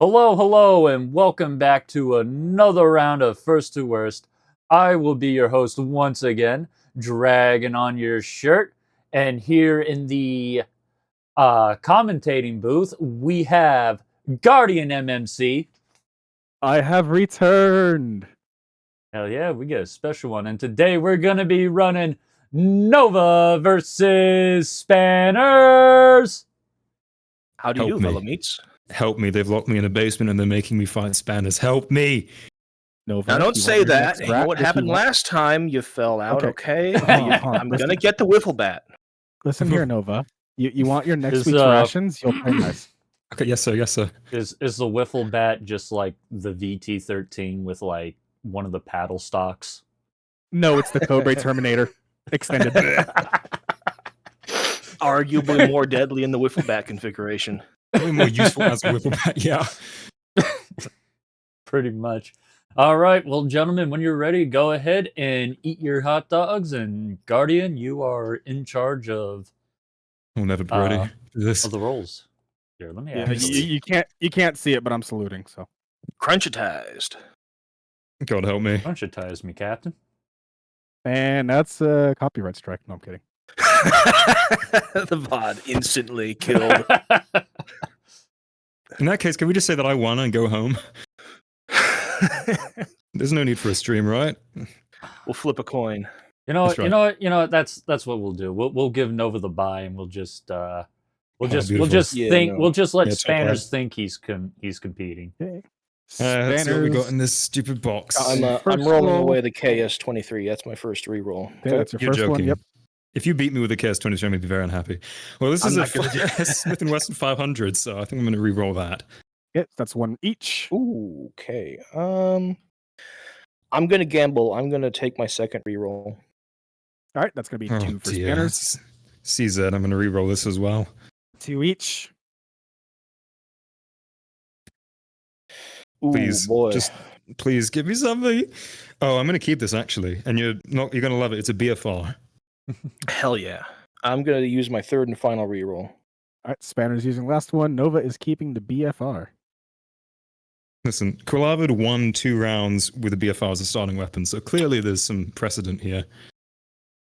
Hello, hello, and welcome back to another round of First to Worst. I will be your host once again, Dragon on your shirt. And here in the commentating booth, we have Guardian MMC. I have returned. Hell yeah, we get a special one. And today we're going to be running Nova versus Spanners. How do you do, fellow meats? Help me. They've locked me in a basement and they're making me fight Spanners. Help me. Nova, Now, don't say that. You know what happened last time? You fell out, okay? I'm going to get the wiffle bat. Listen here, Nova. You want your next week's rations? You'll pay nice. Okay, yes, sir. Yes, sir. Is the wiffle bat just like the VT-13 with like one of the paddle stocks? No, it's the Cobra Terminator extended. Arguably more deadly in the wiffle bat configuration. Probably more useful as a wiffle bat, yeah. Pretty much. All right, well, gentlemen, when you're ready, go ahead and eat your hot dogs. And Guardian, you are in charge of. We'll never be ready for this. Of the rolls. Here, let me. You can't see it, but I'm saluting. So crunchitized. God help me. Crunchitize me, Captain. And that's a copyright strike. No, I'm kidding. The VOD instantly killed. In that case, can we just say that I won and go home? There's no need for a stream, right? We'll flip a coin. You know what? That's what we'll do. We'll give Nova the bye, and we'll just let Spanners think he's competing. Okay. That's what we got in this stupid box. I'm rolling away the KS-23. That's my first reroll. Okay, that's your You're first joking. one. Yep. If you beat me with a KS-23, I'm going to be very unhappy. Well, this is a Smith & Wesson 500, so I think I'm going to re-roll that. Yep, that's one each. Ooh, okay. I'm going to gamble. I'm going to take my second reroll. All right, that's going to be 2 for Spanners. CZ, I'm going to re-roll this as well. 2 each. Please, Ooh, boy. just please give me something. Oh, I'm going to keep this actually, and you're going to love it. It's a BFR. Hell yeah. I'm going to use my third and final reroll. All right, Spanners using last one. Nova is keeping the BFR. Listen, Quilavad won 2 rounds with a BFR as a starting weapon, so clearly there's some precedent here.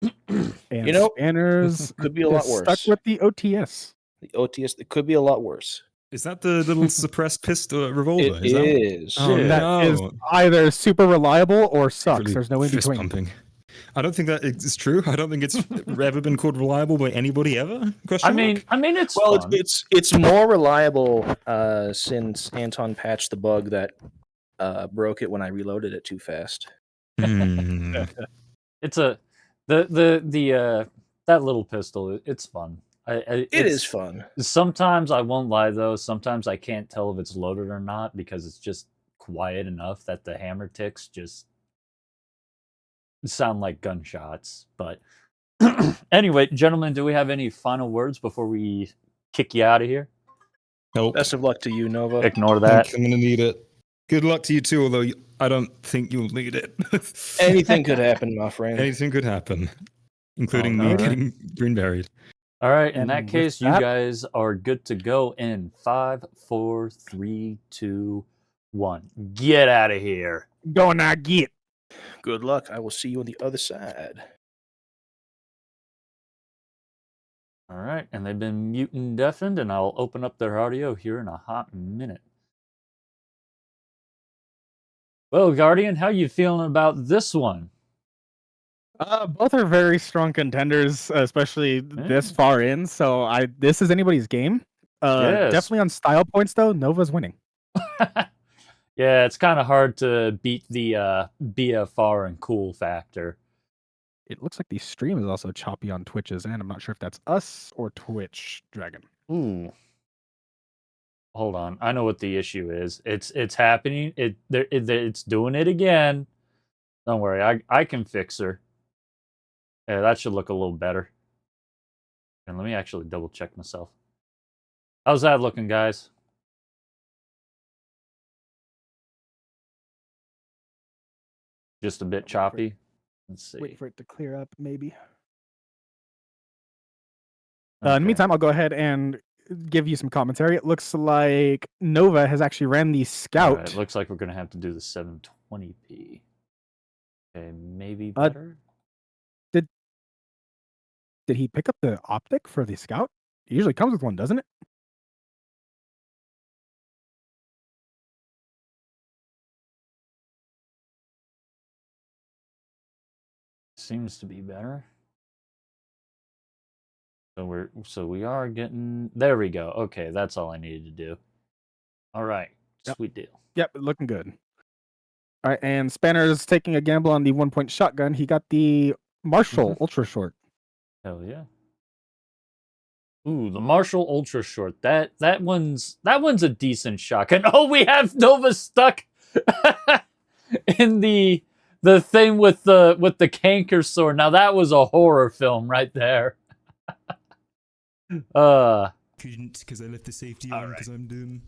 And Spanners could be a lot worse. Stuck with the OTS. The OTS, it could be a lot worse. Is that the little suppressed pistol revolver? It is. Oh, that is either super reliable or sucks. Really There's no in between. Pumping. I don't think that is true. I don't think it's ever been called reliable by anybody ever. I mean, it's well, fun. it's more reliable since Anton patched the bug that broke it when I reloaded it too fast. It's that little pistol. It's fun. It is fun. Sometimes I won't lie though. Sometimes I can't tell if it's loaded or not because it's just quiet enough that the hammer ticks just sound like gunshots. But anyway, gentlemen, do we have any final words before we kick you out of here? Nope. Best of luck to you, Nova. Ignore that. I'm gonna need it. Good luck to you too, although I don't think you'll need it. Anything could happen, my friend. Anything could happen, including me getting green buried. All right, in that case, you guys are good to go in 5, 4, 3, 2, 1. Get out of here. Go now, get. Good luck. I will see you on the other side. All right, and they've been mute and deafened, and I'll open up their audio here in a hot minute. Well, Guardian, how you feeling about this one? Both are very strong contenders, especially this far in. So this is anybody's game. Yes. Definitely on style points though, Nova's winning. Yeah, it's kind of hard to beat the BFR and cool factor. It looks like the stream is also choppy on Twitch's end. I'm not sure if that's us or Twitch, Dragon. Ooh. Hold on, I know what the issue is. It's happening. It's doing it again. Don't worry, I can fix her. Yeah, that should look a little better. And let me actually double check myself. How's that looking, guys? Just a bit choppy. Let's see. Wait for it to clear up, maybe. In the meantime, I'll go ahead and give you some commentary. It looks like Nova has actually ran the Scout. Alright, looks like we're gonna have to do the 720p. Okay, maybe better. Did he pick up the optic for the Scout? It usually comes with one, doesn't it? Seems to be better. So we are getting there we go. Okay, that's all I needed to do. Alright, Yep. sweet deal. Yep, looking good. All right, and Spanner's taking a gamble on the 1-point shotgun. He got the Marshall Ultra Short. Hell yeah. Ooh, the Marshall Ultra Short. That one's a decent shotgun. Oh, we have Nova stuck in the thing with the canker sword. Now that was a horror film right there. Couldn't because I left the safety on because I'm doom.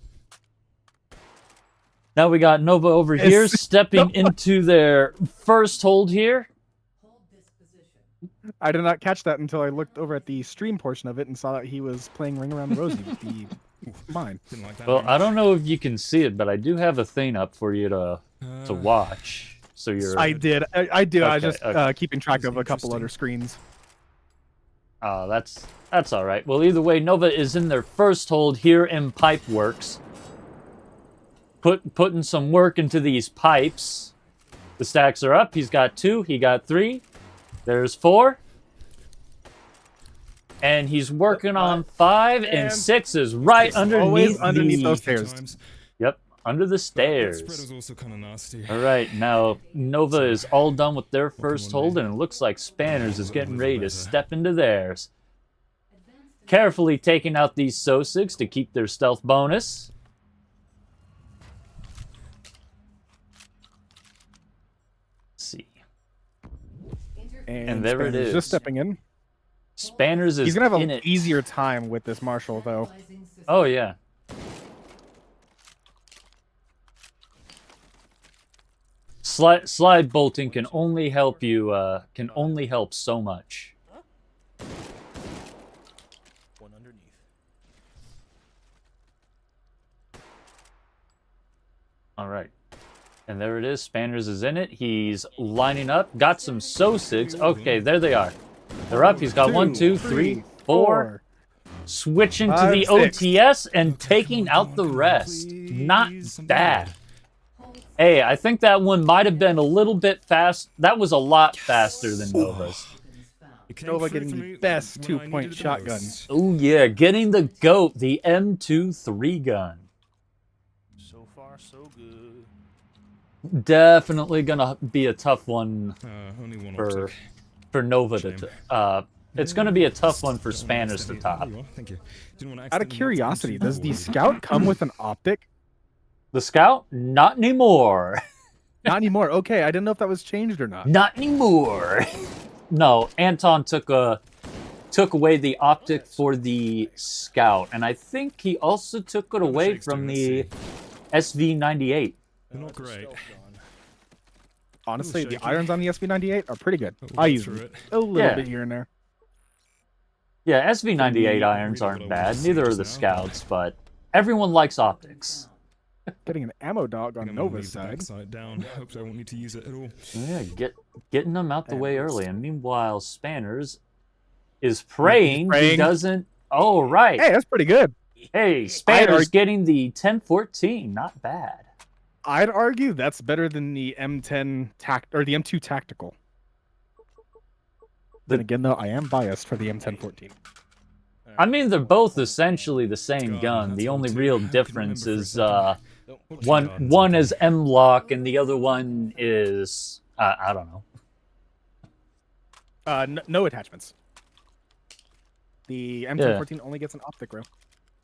Now we got Nova over here stepping into their first hold here. I did not catch that until I looked over at the stream portion of it and saw that he was playing Ring Around the Rosie with the mine. Didn't like that Well, very I much. don't know if you can see it, but I do have a thing up for you to watch. So you're I did. I do. I was Okay, just okay. keeping track That's of a couple interesting. other screens. That's all right. Well, either way, Nova is in their first hold here in Pipe Works. Putting some work into these pipes. The stacks are up. He's got 2. He got 3. There's 4. And he's working on 5, and 6 is right Always underneath underneath the, those stairs. Times. Yep, under the That spread stairs. was also kind of nasty. All right, now Nova is all done with their Welcome first on, hold, man. and it looks like Spanners is getting ready to Better. step into theirs. Carefully taking out these Sosigs to keep their stealth bonus. Let's see. And there it Spanner's is. Just stepping in. Spanners is He's gonna have in an it. easier time with this Marshall, though. Oh yeah. Slide bolting can only help you. Can only help so much. One underneath. All right. And there it is. Spanners is in it. He's lining up. Got some Sosigs. Okay, there they are. They're up. He's got 1, 2, 3, 4. Switching to 5, the 6. OTS and taking out the rest. Not bad. Hey, I think that one might have been a little bit fast. That was a lot faster than Nova's. It came Nova through getting for the me best when I 2-point needed it the shotgun. most. Oh yeah, getting the GOAT, the M23 gun. So far, so good. Definitely gonna be a tough one Only one for optic. Nova Shame. to. It's gonna be a tough one for Spanners to top. There you are, thank you. Didn't want to Out of accidentally curiosity, knock does the into Scout come with an optic? The Scout, not anymore. Not anymore. Okay, I didn't know if that was changed or not. Not anymore. No, Anton took away the optic for the Scout, and I think he also took it away Shake's from doing the it, SV98. They're not great. Honestly, the shaky. irons on the SV98 are pretty good. But we'll I get use through them it. a little Yeah. bit here and there. Yeah, SV98 irons aren't bad. Neither are the Scouts, but everyone likes optics. Getting an ammo dog I on think I'm gonna Nova's leave the side. backside down. Hope I won't need to use it at all. Yeah, getting them out the way And- early. And meanwhile, Spanners is praying he praying. doesn't. Oh, right. Hey, that's pretty good. Hey, Spanners argue- getting the 1014. Not bad. I'd argue that's better than the M10 or the M2 tactical. Then again, though, I am biased for the M1014. I mean, they're both essentially the same gun. The only real difference is one is M-lock and the other one is I don't know. No attachments. The M1014 only gets an optic rail.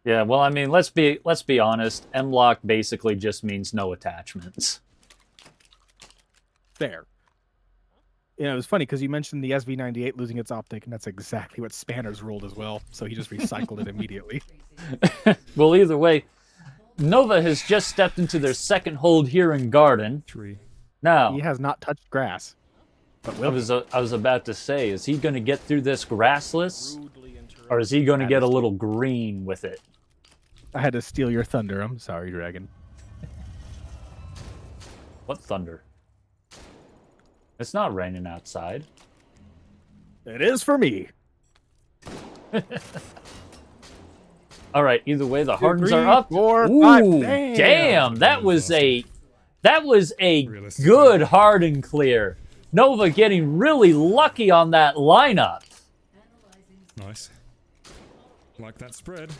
Yeah, well, I mean, let's be honest. M-lock basically just means no attachments. Fair. You know, it was funny because you mentioned the SV98 losing its optic, and that's exactly what Spanners ruled as well. So he just recycled it immediately. Well, either way, Nova has just stepped into their second hold here in Garden. 3. Now, He has not touched grass. But I was about to say, is he going to get through this grassless? Rudely interrupted. Or is he going to That get a is- little green with it? I had to steal your thunder. I'm sorry, Dragon. What thunder? It's not raining outside. It is for me. All right, either way, the Hardens three, are up. 4, Ooh, 5. damn, that was a Realistic. good Harden clear. Nova getting really lucky on that lineup. Nice. Like that spread.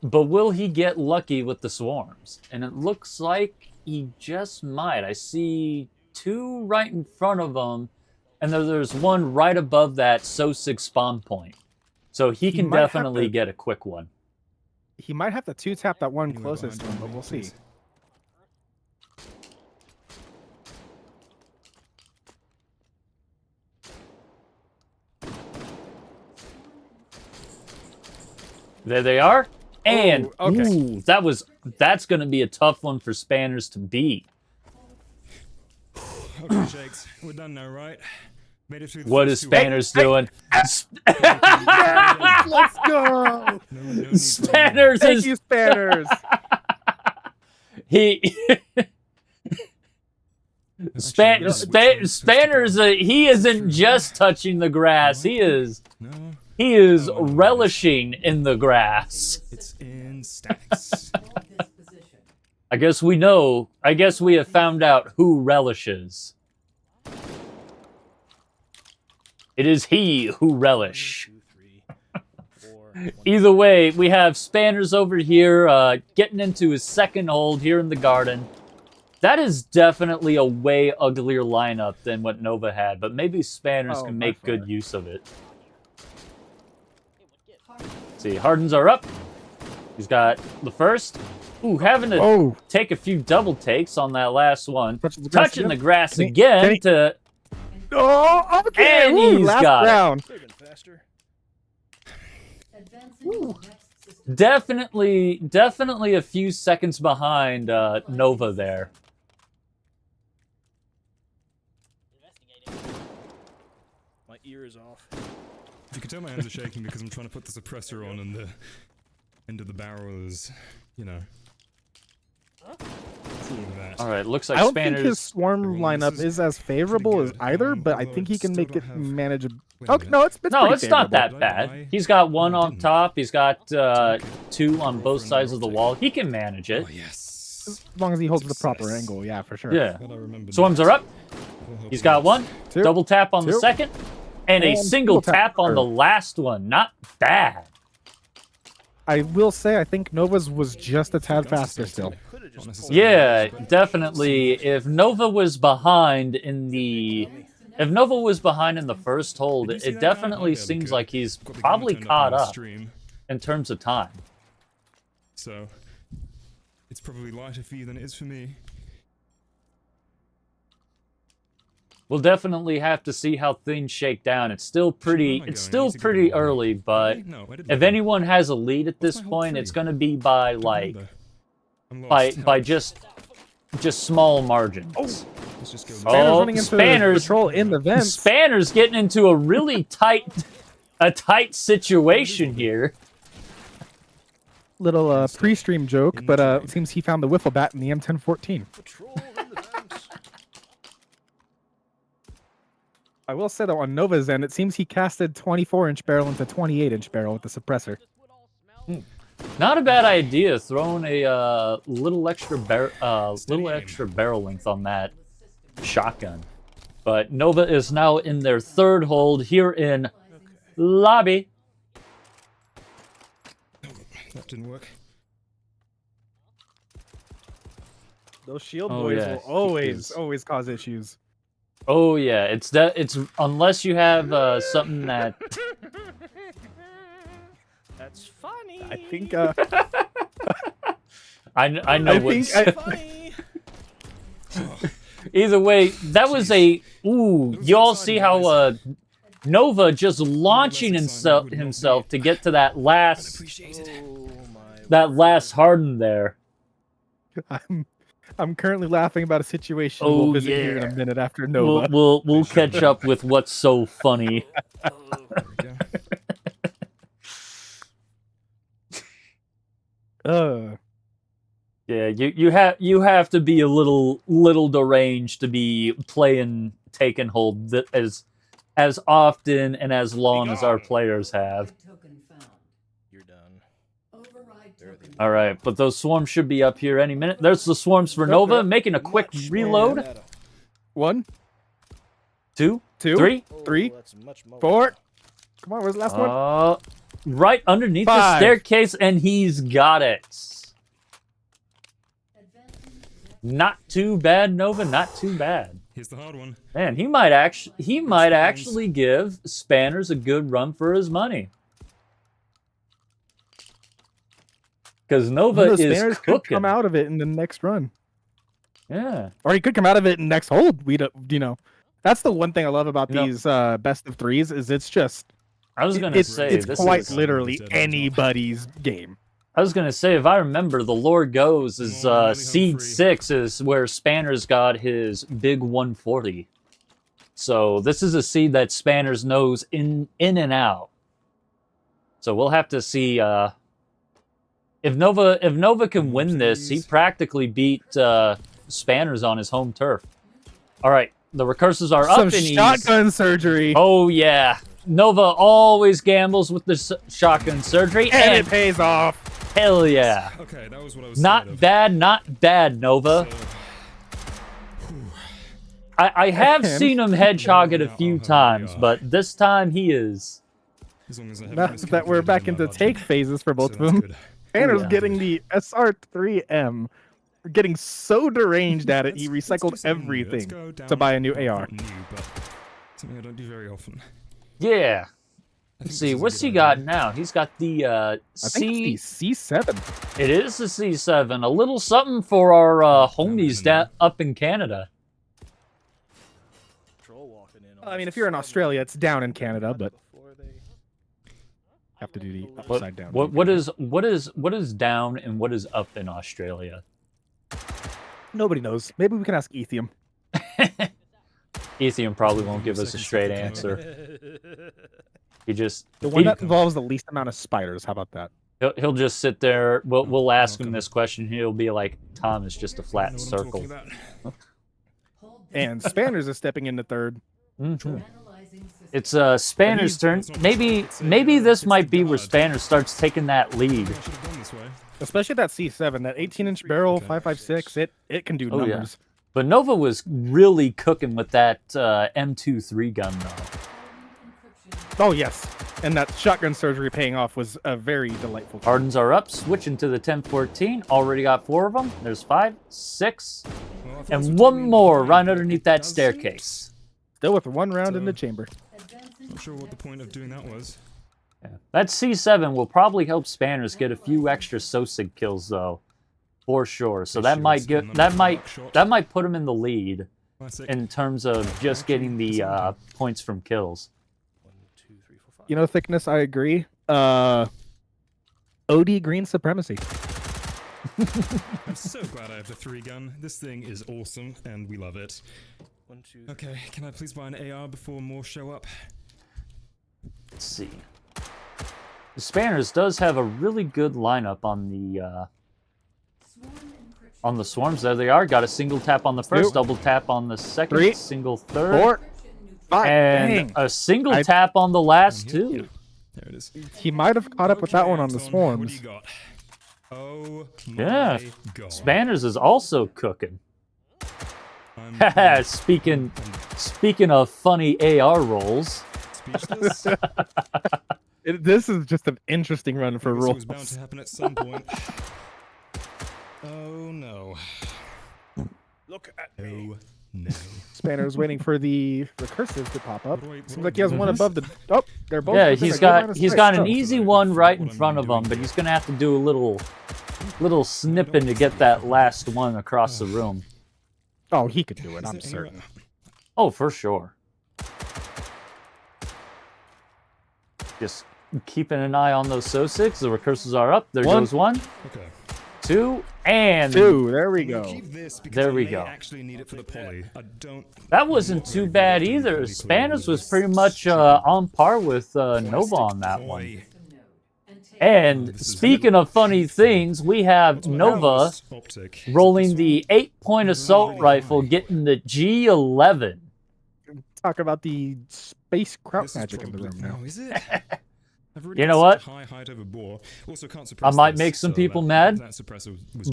But will he get lucky with the swarms? And it looks like he just might. I see 2 right in front of him, and then there's 1 right above that So6 spawn point. So he can might have definitely to- get a quick one. He might have to 2-tap that one Anywhere closest to behind him, but me, we'll see. please. There they are. And okay. ooh, that's going to be a tough one for Spanners to beat. Okay, Shakes. We're done now, right? Made it through the What first is 2 Spanners doing? Let's go! No need for Spanners Thank is you, Spanners. he Spanners he isn't just touching the grass. He is relishing in the grass. It's in stacks. I guess we have found out who relishes. It is he who relish. 2, 3, 4. Either way, we have Spanners over here getting into his second hold here in the garden. That is definitely a way uglier lineup than what Nova had, but maybe Spanners Oh, can by make good far. use of it. See, Hardens are up. He's got the first. Ooh, having to Oh, take a few double takes on that last one. touching the grass Touching the again. grass Can he- again can he- to... Oh, okay. And Woo, he's last got it. round. Could have been faster. Definitely a few seconds behind Nova there. My ear is off. You can tell my hands are shaking because I'm trying to put the suppressor on and the end of the barrel is, you know. That. All right, looks like I don't think Spanners... his swarm Everyone, this lineup is is as favorable as good, either, but I although think he I can still make don't it have- manageable. Wait a Okay, minute. no, it's No, pretty it's not favorable. that I- bad. He's got 1 I on didn't. top. He's got 2 on Go both for sides another of the take. wall. He can manage it. Oh, yes. As long as he holds the proper Success. angle, yeah, for sure. Yeah. Glad I remembered Swarms that. are up. We'll hope He's it got works. 1. Two. Double tap on the Two. second. And a And single single tap tap on the third. last one. Not bad. I will say, I think Nova's was just a tad faster still. Could have Not just necessarily. Yeah, But- definitely. If Nova was behind in the first hold, Did you see it that guy? definitely I barely seems could. like he's Got the camera probably turned caught on the up stream, in terms of time. so it's probably lighter for you than it is for me. We'll definitely have to see how things shake down. It's still pretty early, but Really? No, I didn't if look. anyone has a lead at What's this my hold point, three? it's going to be by Don't like remember. I'm by lost. by Help. just small margins. Let's just go. Oh, Spanners running into Spanners. patrol in the vents. Spanners getting into a really tight situation here. Little pre-stream joke, In the but train. it seems he found the wiffle bat in the M1014. patrol in the vents. I will say though, on Nova's end, it seems he casted 24-inch barrel into 28-inch barrel with the suppressor. Not a bad idea, throwing a little extra barrel length on that shotgun. But Nova is now in their third hold here in lobby. That didn't work. Those shield Oh, boys yeah, will he is. always cause issues. Oh yeah, it's unless you have something that That's funny. I think I know I what's think Funny. either way. That was a ooh. You all see how Nova just launching himself to get to that last Appreciate it. Oh my. harden there. I'm currently laughing about a situation Oh, we'll visit here in yeah. a minute after Nova. We'll catch up with what's so funny. Oh, There we go. Yeah, you have to be a little deranged to be playing Taken Hold as often and as long as our players have. You're done. All right, but those swarms should be up here any minute. There's the swarms for Nova, making a quick reload. 1, 2, 2, 3, 3, 4. Come on, where's the last one? Right underneath the 5. staircase, and he's got it. Not too bad, Nova. Not too bad. Here's the hard one. Man, he might actually give Spanners a good run for his money. Because Nova is Spanners could cooking. come out of it in the next run. Yeah. Or he could come out of it in next hold. We don't, that's the one thing I love about these best of threes is it's just. I was gonna say it's this quite is literally anybody's game. I was gonna say, if I remember, the lore goes is Seed 6 is where Spanners got his big 140. So this is a seed that Spanners knows in and out. So we'll have to see if Nova can win this. He practically beat Spanners on his home turf. All right, the recursives are up Some and shotgun surgery. Oh yeah, Nova always gambles with the shotgun surgery, and it pays off. Hell yeah. Okay, that was what I was Not bad, Nova. I have seen him hedgehog it a few times, but this time he is. Now that we're back into take phases for both of them. Tanner's getting the SR3M. We're getting so deranged at it, he recycled everything to buy a new AR. Something I don't do very often. Yeah. Let's see, what's he got now? He's got the I think it's the C7. It is the C7. A little something for our homies up in Canada. I mean, if you're in Australia, it's down in Canada, but have to do the upside down. What is down and what is up in Australia? Nobody knows. Maybe we can ask Ethium. Ethium probably won't give us a straight answer. He just the one that involves the least amount of spiders. How about that? He'll just sit there. We'll ask him this question. He'll be like, "Tom is just a flat circle." And Spanners is stepping into third. Mm-hmm. It's Spanner's turn. Maybe this might be where Spanner starts taking that lead. Especially that C7, that 18-inch barrel, 5.56. It can do numbers. Yeah. But Nova was really cooking with that M23 gun, though. Oh, yes. And that shotgun surgery paying off was a very delightful. Hardens are up, switching to the 1014. Already got 4 of them. There's 5, 6, and 1 more right underneath that staircase. Still with 1 round in the chamber. Not sure what the point of doing that was. Yeah. That C7 will probably help Spanners get a few extra SOSIG kills, though, for sure. So that might put him in the lead in terms of just getting the points from kills. You know, Thickness, I agree. OD green supremacy. I'm so glad I have the 3-gun. This thing is awesome, and we love it. Okay, can I please buy an AR before more show up? Let's see. The Spanners does have a really good lineup on the swarms. There they are. Got a single tap on the first, double tap on the second, 3, single third, 4, 5, and a single tap on the last 2. There it is. He might have caught up with that one on the swarms. What do you got? Oh Yeah, God. Spanners is also cooking. Speaking of funny AR rolls. Speechless? This is just an interesting run for This rolls. was bound to happen at some point. Oh no. Look at me. Oh no. Spanner's waiting for the recursive to pop up. What Seems do I like he has do? one above the. Oh, they're both. Yeah, within he's a good line got of he's sight. got an Oh. easy one right in front of him, but he's gonna have to do a little snipping to get that last one across the room. Oh, he could do it. Is I'm there certain. anywhere- Oh, for sure. Just keeping an eye on those SOSIGs. The recursives are up. There 1. goes 1, Okay. 2, and 2. There we I'm gonna go. keep this because There I we may go. actually need it for the poly. I don't. That wasn't too bad either. Spanners was pretty much on par with Nova on that one. And speaking of funny things, we have Nova rolling the 8-point assault rifle, getting the G11. Talk about the space kraut magic in the room now. Is it? You know what? Also, can't I might make some people mad,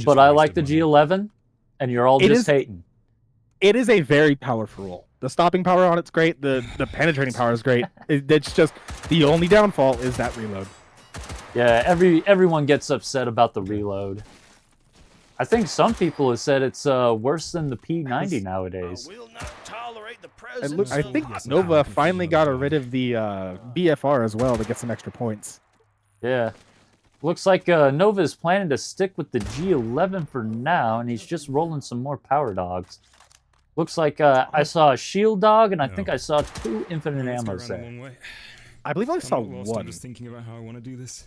but I like the G11, and you're all just hating. It is a very powerful roll. The stopping power on it's great. The penetrating power is great. It's just the only downfall is that reload. Yeah, everyone gets upset about the reload. I think some people have said it's worse than the P90 nowadays. I think Nova finally got rid of the BFR as well to get some extra points. Yeah. Looks like Nova is planning to stick with the G11 for now, and he's just rolling some more power dogs. Looks like I saw a shield dog, and I think I saw 2 infinite ammo there. I believe I saw 1. I'm just thinking about how I want to do this.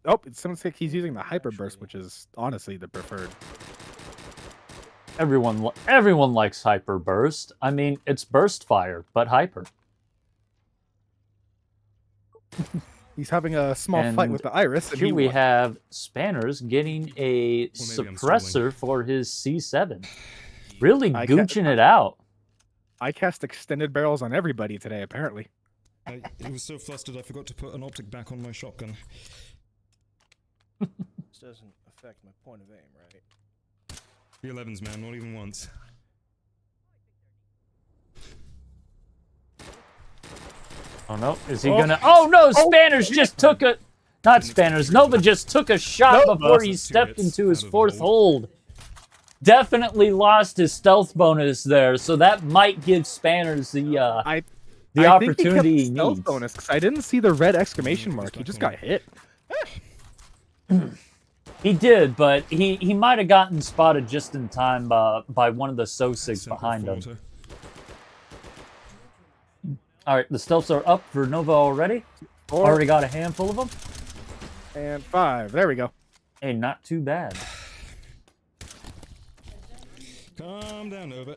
Oh, it sounds like he's using the hyper burst, which is honestly the preferred. Everyone likes hyper burst. I mean, it's burst fire, but hyper. He's having a small fight with the Iris. And here we have Spanners getting a suppressor for his C7. Really gooching it out. I cast extended barrels on everybody today, apparently. I was so flustered I forgot to put an optic back on my shotgun. This doesn't affect my point of aim, right? 311s, man, not even once. Oh no, is he gonna... Oh no, Spanners just took a... Not Spanners, Nova just took a shot before he stepped into his 4th hold. Definitely lost his stealth bonus there, so that might give Spanners the opportunity he needs. Stealth bonus, because I didn't see the red exclamation mark. He just got hit. He did, but he might have gotten spotted just in time by one of the Sosigs behind him. Alright, the stealths are up for Nova already. Already got a handful of them. And 5. There we go. Hey, not too bad. Calm down, Nova.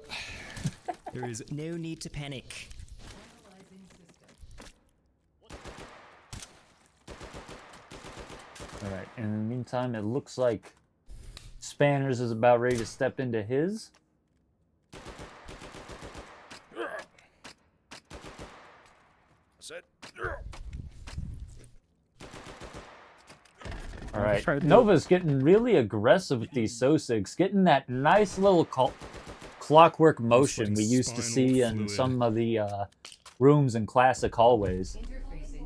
There is no need to panic. Alright, in the meantime, it looks like Spanners is about ready to step into his. Alright, Nova's getting really aggressive with these Sosigs, getting that nice little clockwork motion we used to see in some of the rooms in classic hallways.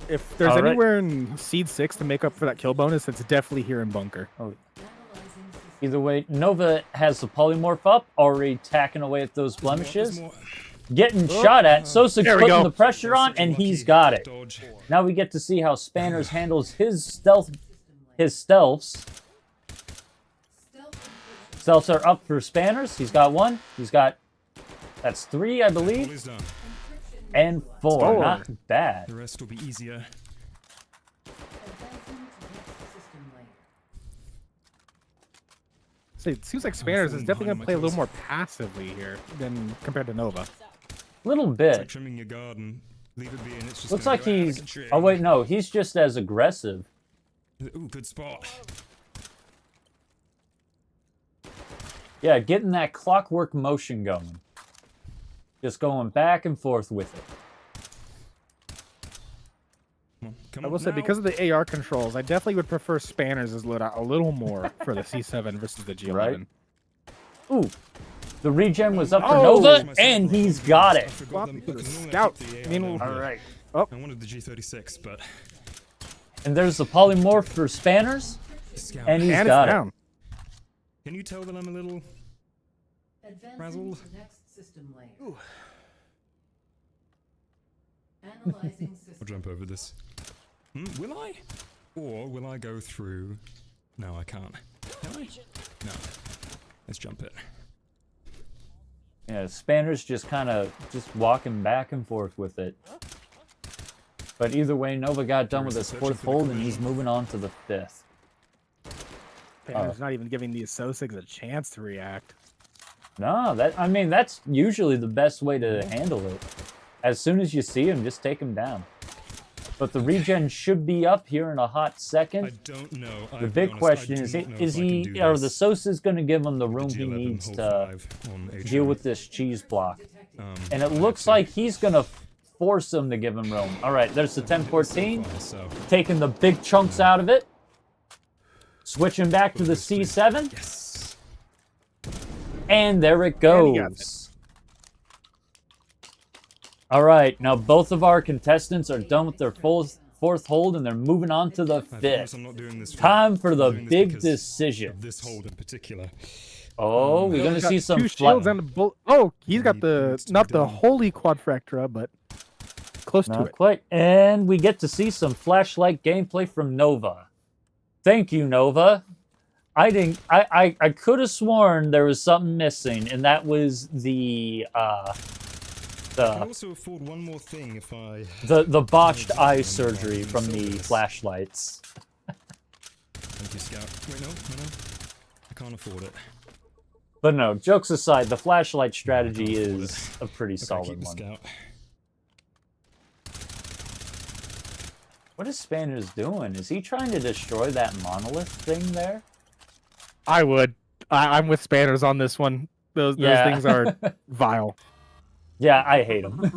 If there's anywhere in Seed 6 to make up for that kill bonus, it's definitely here in Bunker. Oh. Either way, Nova has the polymorph up, already tacking away at those blemishes. Getting shot at, Sosig's putting the pressure on, and he's got it. Now we get to see how Spanners handles his stealths. Stealths are up for Spanners. He's got 1. He's got... That's 3, I believe. And 4. Not bad. The rest will be easier. So it seems like Spanners is definitely going to play a little more passively here than compared to Nova. Little bit. It's like trimming your garden. Leave it be and it's just looks like he's... Oh wait, no. He's just as aggressive. Ooh, good spot. Yeah, getting that clockwork motion going. Just going back and forth with it. I will say, because of the AR controls, I definitely would prefer Spanners' loadout a little more for the C7 versus the G11. Right? Ooh, the regen was up for Nova, and he's got it. Scout. All right. Oh. I wanted the G36, but... And there's the polymorph for Spanners, and he's got it. Can you tell that I'm a little frazzled? I'll jump over this. Will I? Or will I go through... No, I can't. Can I? No. Let's jump it. Yeah, Spanners just kind of walking back and forth with it. But either way, Nova got done with his 4th hold, and he's moving on to the 5th. Spanners not even giving these Sosigs a chance to react. No, I mean, that's usually the best way to handle it. As soon as you see him, just take him down. But the regen should be up here in a hot second. I don't know. The big question is are the Sosas going to give him the room he needs to deal with this cheese block? And it looks like he's going to force him to give him room. All right, there's the 10-14. Taking the big chunks out of it. Switching back to the C7. Yes. And there it goes. All right, now both of our contestants are done with their fourth hold, and they're moving on to the fifth. Time for the big decision. This hold in particular. Oh, we're gonna see some two shields and a bullet. Oh, he's got the not the holy quadfractura, but close to it. Not quite. And we get to see some flashlight gameplay from Nova. Thank you, Nova. I could have sworn there was something missing, and that was the I can also afford one more thing if I... the botched eye surgery from the flashlights. Thank you, Scout. Wait, no. I can't afford it. But no, jokes aside, the flashlight strategy is a pretty solid one. Scout. What is Spanners doing? Is he trying to destroy that monolith thing there? I would. I'm with Spanners on this one. Those things are vile. Yeah, I hate them.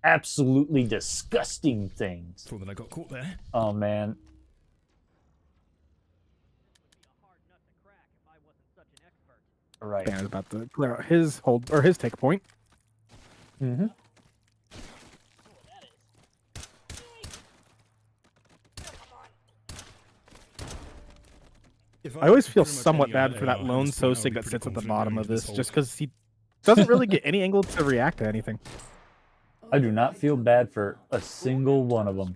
Absolutely disgusting things. Thought that I got caught there. Oh, man. All right. Spanners about to clear out his hold or his take point. Mm-hmm. I always feel somewhat bad for that lone Sosig that sits at the bottom of this, just because he doesn't really get any angle to react to anything. I do not feel bad for a single one of them.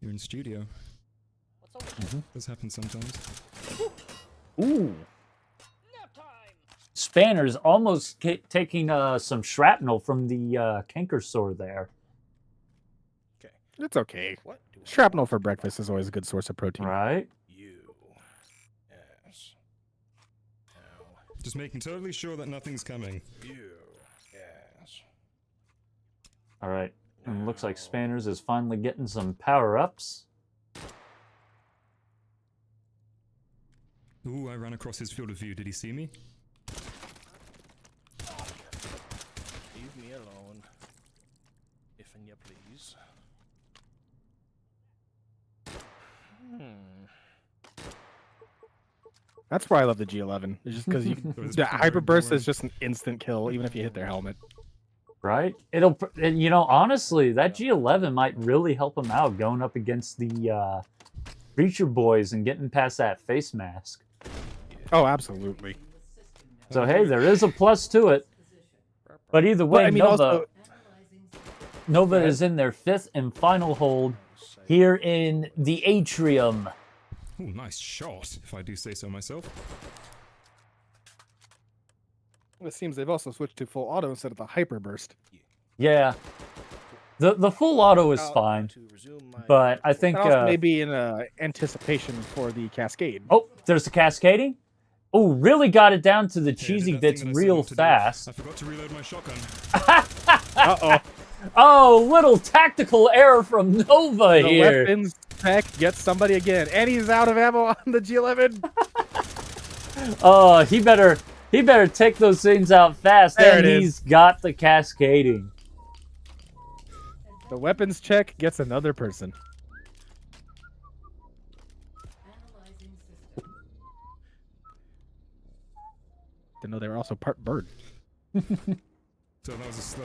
You're in studio. This happens sometimes. Ooh. Spanners almost taking some shrapnel from the canker sore there. It's okay. Shrapnel for breakfast is always a good source of protein. Right? Yes. Just making totally sure that nothing's coming. Yes. All right. And it looks like Spanners is finally getting some power-ups. Ooh, I ran across his field of view. Did he see me? Leave me alone. If and you please. That's why I love the G11. It's just because the hyperburst is just an instant kill, even if you hit their helmet. Right? And, you know, honestly, that G11 might really help him out going up against the Preacher Boys and getting past that face mask. Oh, absolutely. So, hey, there is a plus to it. But either way, I mean, Nova is in their fifth and final hold here in the atrium. Ooh, nice shot, if I do say so myself. It seems they've also switched to full auto instead of the hyperburst. Yeah. The full auto is fine. But I think... maybe in anticipation for the cascade. Oh, there's the cascading? Oh, really got it down to the cheesy bits real fast. I forgot to reload my shotgun. Uh-oh. Oh, little tactical error from Nova here. The weapons tech gets somebody again. And he's out of ammo on the G11. Oh, he better take those things out fast. There and he's got the cascading. The weapons check gets another person. Didn't know they were also part bird. So that was a slow...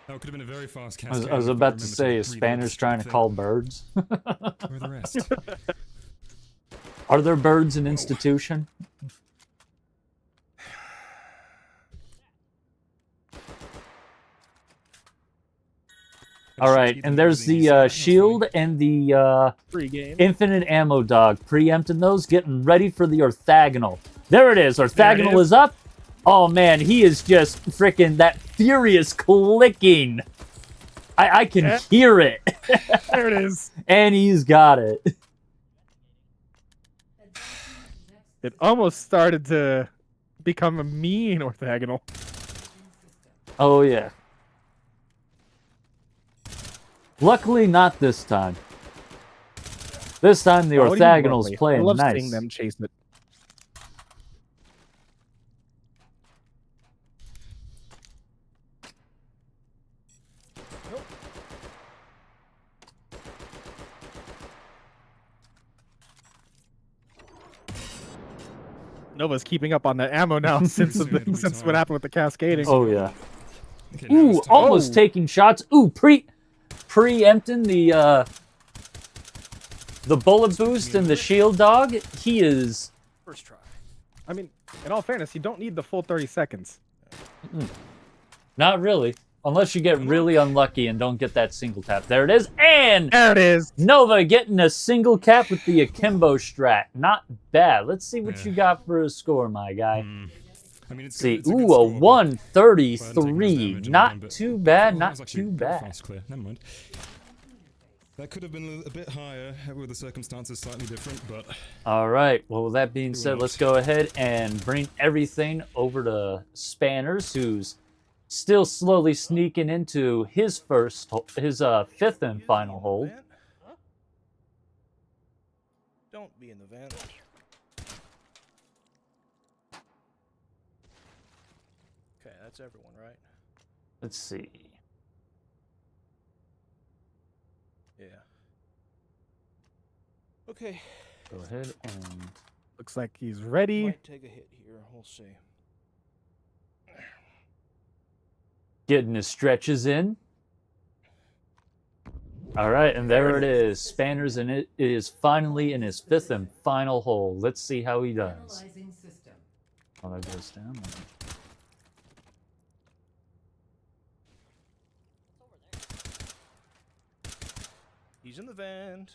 That could have been a very fast cast. I was about to say, is Spanners trying to call birds? Where are the rest? Are there birds in institution? All right, and there's the shield and the infinite ammo dog. Preempting those, getting ready for the orthogonal. There it is. Orthogonal is up. Oh, man, he is just freaking that furious clicking. I can hear it. There it is. And he's got it. It almost started to become a mean orthogonal. Oh, yeah. Luckily, not this time. This time, the What do you mean orthogonal's lovely? playing I love nice. seeing them chase it. Nova's keeping up on that ammo now since what happened with the cascading. Oh, yeah. Okay, now Ooh, it's time. almost taking shots. Ooh, preempting the bullet boost and the shield dog. He is... First try. I mean, in all fairness, you don't need the full 30 seconds. Not really. Unless you get really unlucky and don't get that single tap. There it is. And There it is. Nova getting a single cap with the akimbo strat. Not bad. Let's see what you got for a score, my guy. I mean, it's See, it's a good ooh, a score, but 133. damage Not on them, too but- bad, oh, that not was actually too very bad. fast clear. Never mind. That could have been a bit higher with the circumstances slightly different, but All right. Well, with that being said, let's go ahead and bring everything over to Spanners, who's still slowly sneaking into his fifth and final hold. Don't be in the van. Okay, that's everyone, right? Let's see. Yeah. Okay. Go ahead and Looks like he's ready. Might take a hit here. We'll see. getting his stretches in. All right, and there it is. Spanners, and it is finally in his fifth and final hole. Let's see how he does. Oh, that goes down. He's in the vent.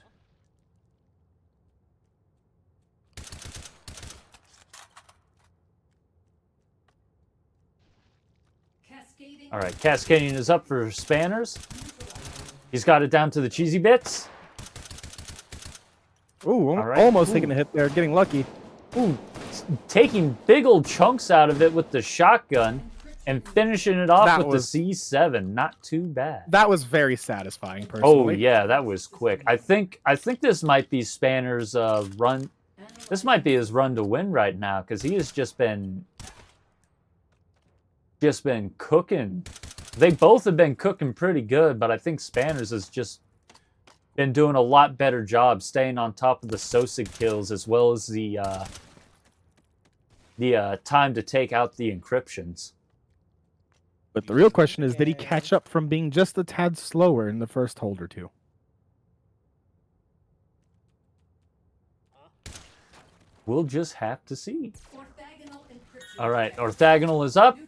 All right, cascading is up for Spanners. He's got it down to the cheesy bits. Ooh, All right. almost Ooh. taking a hit there, getting lucky. Ooh, taking big old chunks out of it with the shotgun and finishing it off That with was- the C7. Not too bad. That was very satisfying, Oh personally. yeah, that was quick. I think this might be Spanner's run. This might be his run to win right now because he has just been cooking. They both have been cooking pretty good, but I think Spanners has just been doing a lot better job staying on top of the Sosig kills as well as the time to take out the encryptions. But the real question is, did he catch up from being just a tad slower in the first hold or two? We'll just have to see. All right, orthogonal is up.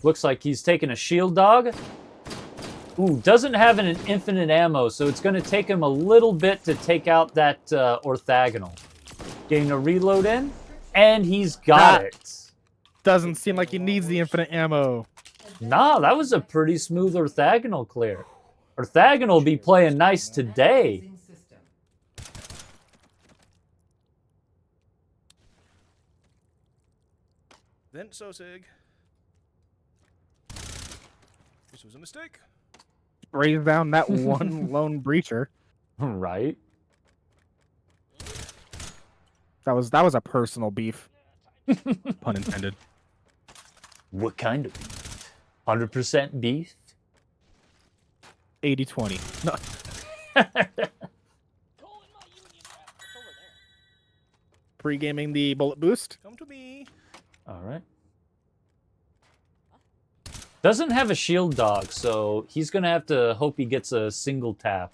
Looks like he's taking a shield dog. Ooh, doesn't have an infinite ammo, so it's going to take him a little bit to take out that orthogonal. Getting a reload in, and he's got Ah. it. Doesn't seem like he needs the infinite ammo. Nah, that was a pretty smooth orthogonal clear. Orthogonal be playing nice today. Vent Sosig. This was a mistake. Sprays down that one lone breacher. Right? That was a personal beef. Pun intended. What kind of beef? 100% beef? 80-20. No. Pre-gaming the bullet boost. Come to me. All right. Doesn't have a shield dog, so he's gonna have to hope he gets a single tap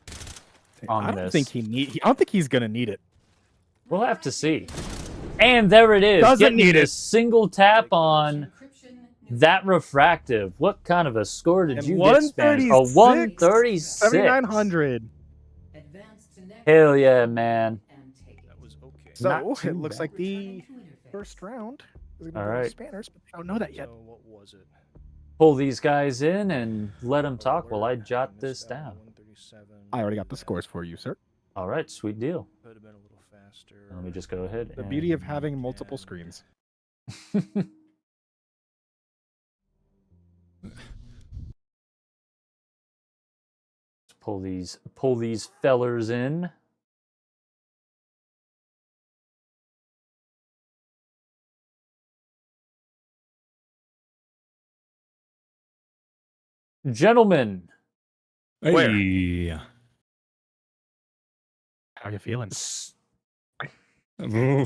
on I don't this. think I don't think he's gonna need it. We'll have to see. And there it is. Doesn't Getting need a it. single tap on that refractive. What kind of a score did And you get, Spanish? A 136. 7,900. Hell yeah, man. That was okay. So Not too it looks bad. like the first round is gonna All go to right. Spanners, but I don't know that yet. So what was it? Pull these guys in and let them talk while I jot this Missed out on down. 137. I already got the scores for you, sir. All right, sweet deal. Could have been a little Let me just go ahead. The beauty of having multiple screens. pull these fellers in. Gentlemen, Hey. How you feeling? Ooh.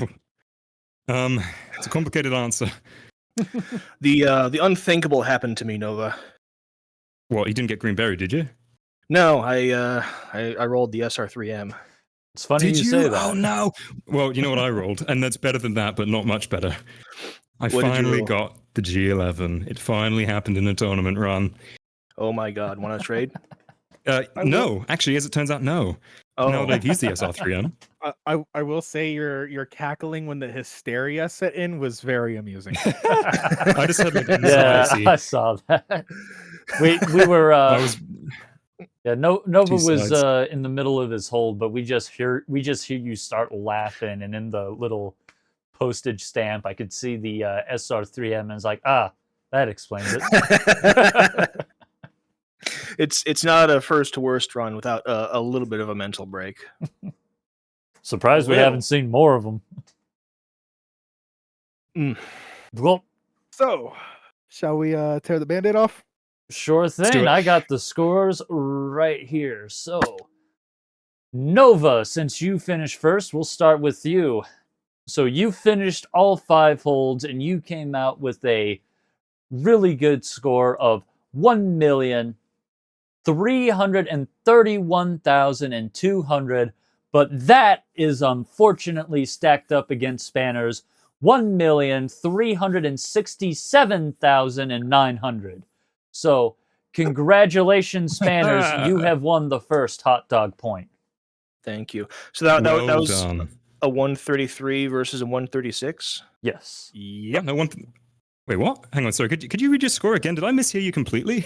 It's a complicated answer. The unthinkable happened to me, Nova. What, you didn't get Greenberry, did you? No, I rolled the SR3M. It's funny Did you say that. Oh no! Well, you know what I rolled, and that's better than that, but not much better. I What did you finally roll? got the G11. It finally happened in a tournament run. Oh my god, want to trade? No, actually, as it turns out, no. Oh, Now that I've used the SR3M. I will say your cackling when the hysteria set in was very amusing. I just had like Yeah, anxiety. I saw that. We were I was yeah, Nova two was sides. in the middle of his hold, but we just hear you start laughing, and in the little postage stamp, I could see the SR3M, and it's like, that explains it. it's not a first to worst run without a little bit of a mental break. Surprised we Well. haven't seen more of them. Well, So, shall we tear the Band-Aid off? sure do thing. it. I got the scores right here. So, Nova, since you finished first, we'll start with you. So you finished all 5 holds, and you came out with a really good score of 1,331,200, but that is unfortunately stacked up against Spanner's 1,367,900. So, congratulations, Spanners. You have won the first hot dog point. Thank you. So that Well was done. a 133 versus a 136. Yes. Yep. No one. Wait, what? Hang on. Sorry. Could you read your score again? Did I mishear you completely?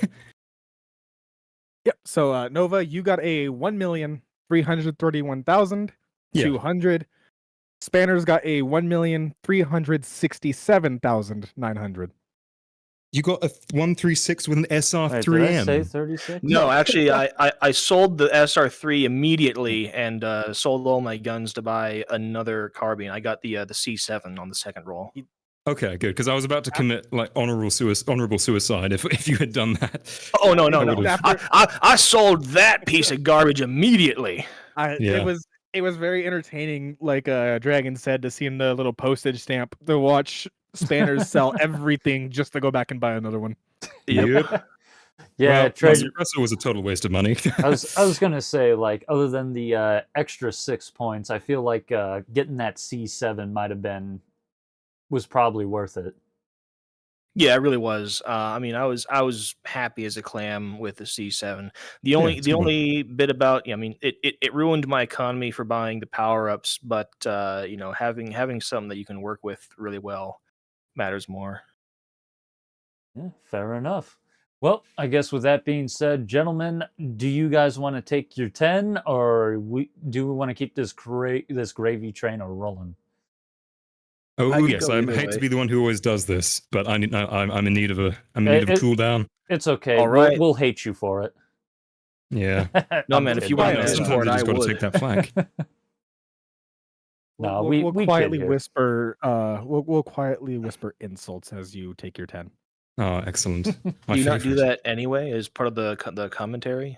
Yep. So Nova, you got a 1,331,200. Spanners got a 1,367,900. You got a 136 with an Wait, did I say SR3M. 36? No, actually, I sold the SR3 immediately and sold all my guns to buy another carbine. I got the C7 on the second roll. Okay, good. Because I was about to commit like honorable suicide if you had done that. Oh no! I would've- I sold that piece of garbage immediately. Yeah. It was very entertaining, like Dragon said, to see in the little postage stamp to watch Spanners sell everything just to go back and buy another one. Yep. Yeah, Well, my trade. suppressor was a total waste of money. I was gonna say, like, other than the extra 6 points, I feel like getting that C7 was probably worth it. Yeah, it really was. I mean, I was happy as a clam with the C7. The Yeah, only it's a good one. bit about, I mean, it ruined my economy for buying the power ups, but having something that you can work with really well matters more. Yeah, fair enough. Well, I guess with that being said, gentlemen, do you guys want to take your 10, or do we want to keep this gravy train a rolling? Oh I could yes, go I either hate to way. be the one who always does this, but I'm in need of a It- cool down. It's okay. All right. We'll hate you for it. Yeah. No, I'm man, if kidding. you want Yeah, to Sometimes Discord, you just I got to would. take that flag. No, we'll we kid quietly here. whisper. We'll quietly whisper insults as you take your 10. Oh, excellent. My Do you not do favorite. that anyway as part of the commentary?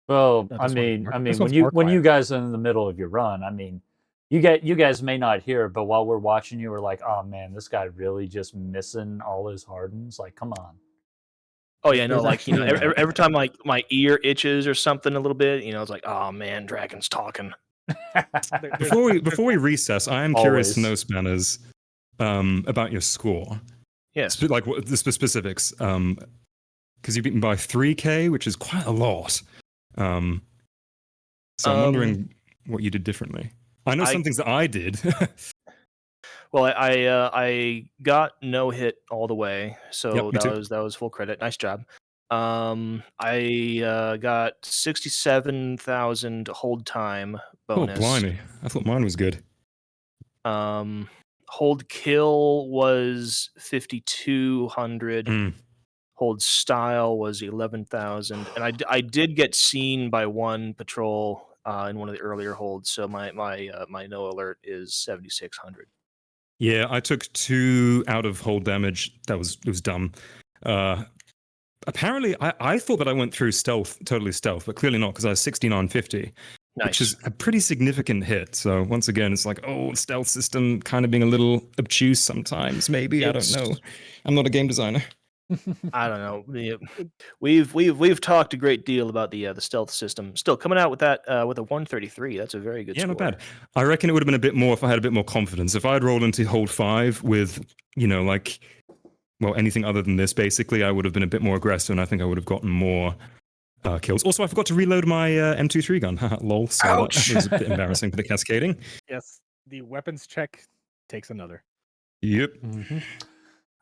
Well, No, I this mean, one's- this one's when more you quiet. guys are in the middle of your run, I mean, you guys may not hear it, but while we're watching you, we're like, oh man, this guy really just missing all his hardens. Like, come on. Oh yeah, no, There's like actually every time like my ear itches or something a little bit, it's like, oh man, Dragon's talking. Before we recess, I am curious to Always. know, Spanners, about your score. Yes. Like what the specifics. Because you've beaten by 3K, which is quite a lot. So I'm wondering what you did differently. I know some things that I did. Well, I got no hit all the way, so Yep, me too. that was full credit. Nice job. I got 67,000 hold time bonus. Oh, blimey! I thought mine was good. Hold kill was 5,200. Hold style was 11,000, and I did get seen by one patrol in one of the earlier holds, so my no alert is 7,600. Yeah, I took 2 out of hold damage. It was dumb. Apparently, I thought that I went through totally stealth, but clearly not, because I was 6950, Nice. which is a pretty significant hit. So once again, it's like, oh, stealth system kind of being a little obtuse sometimes. Maybe I don't know. I'm not a game designer. I don't know. We've talked a great deal about the stealth system. Still coming out with that with a 133. That's a very good score. Not bad. I reckon it would have been a bit more if I had a bit more confidence. If I had rolled into hold 5 with, like, well, anything other than this, basically, I would have been a bit more aggressive, and I think I would have gotten more kills. Also, I forgot to reload my M23 gun. Lol. So Ouch. that was a bit embarrassing for the cascading. Yes, the weapons check takes another. Yep. Mm-hmm.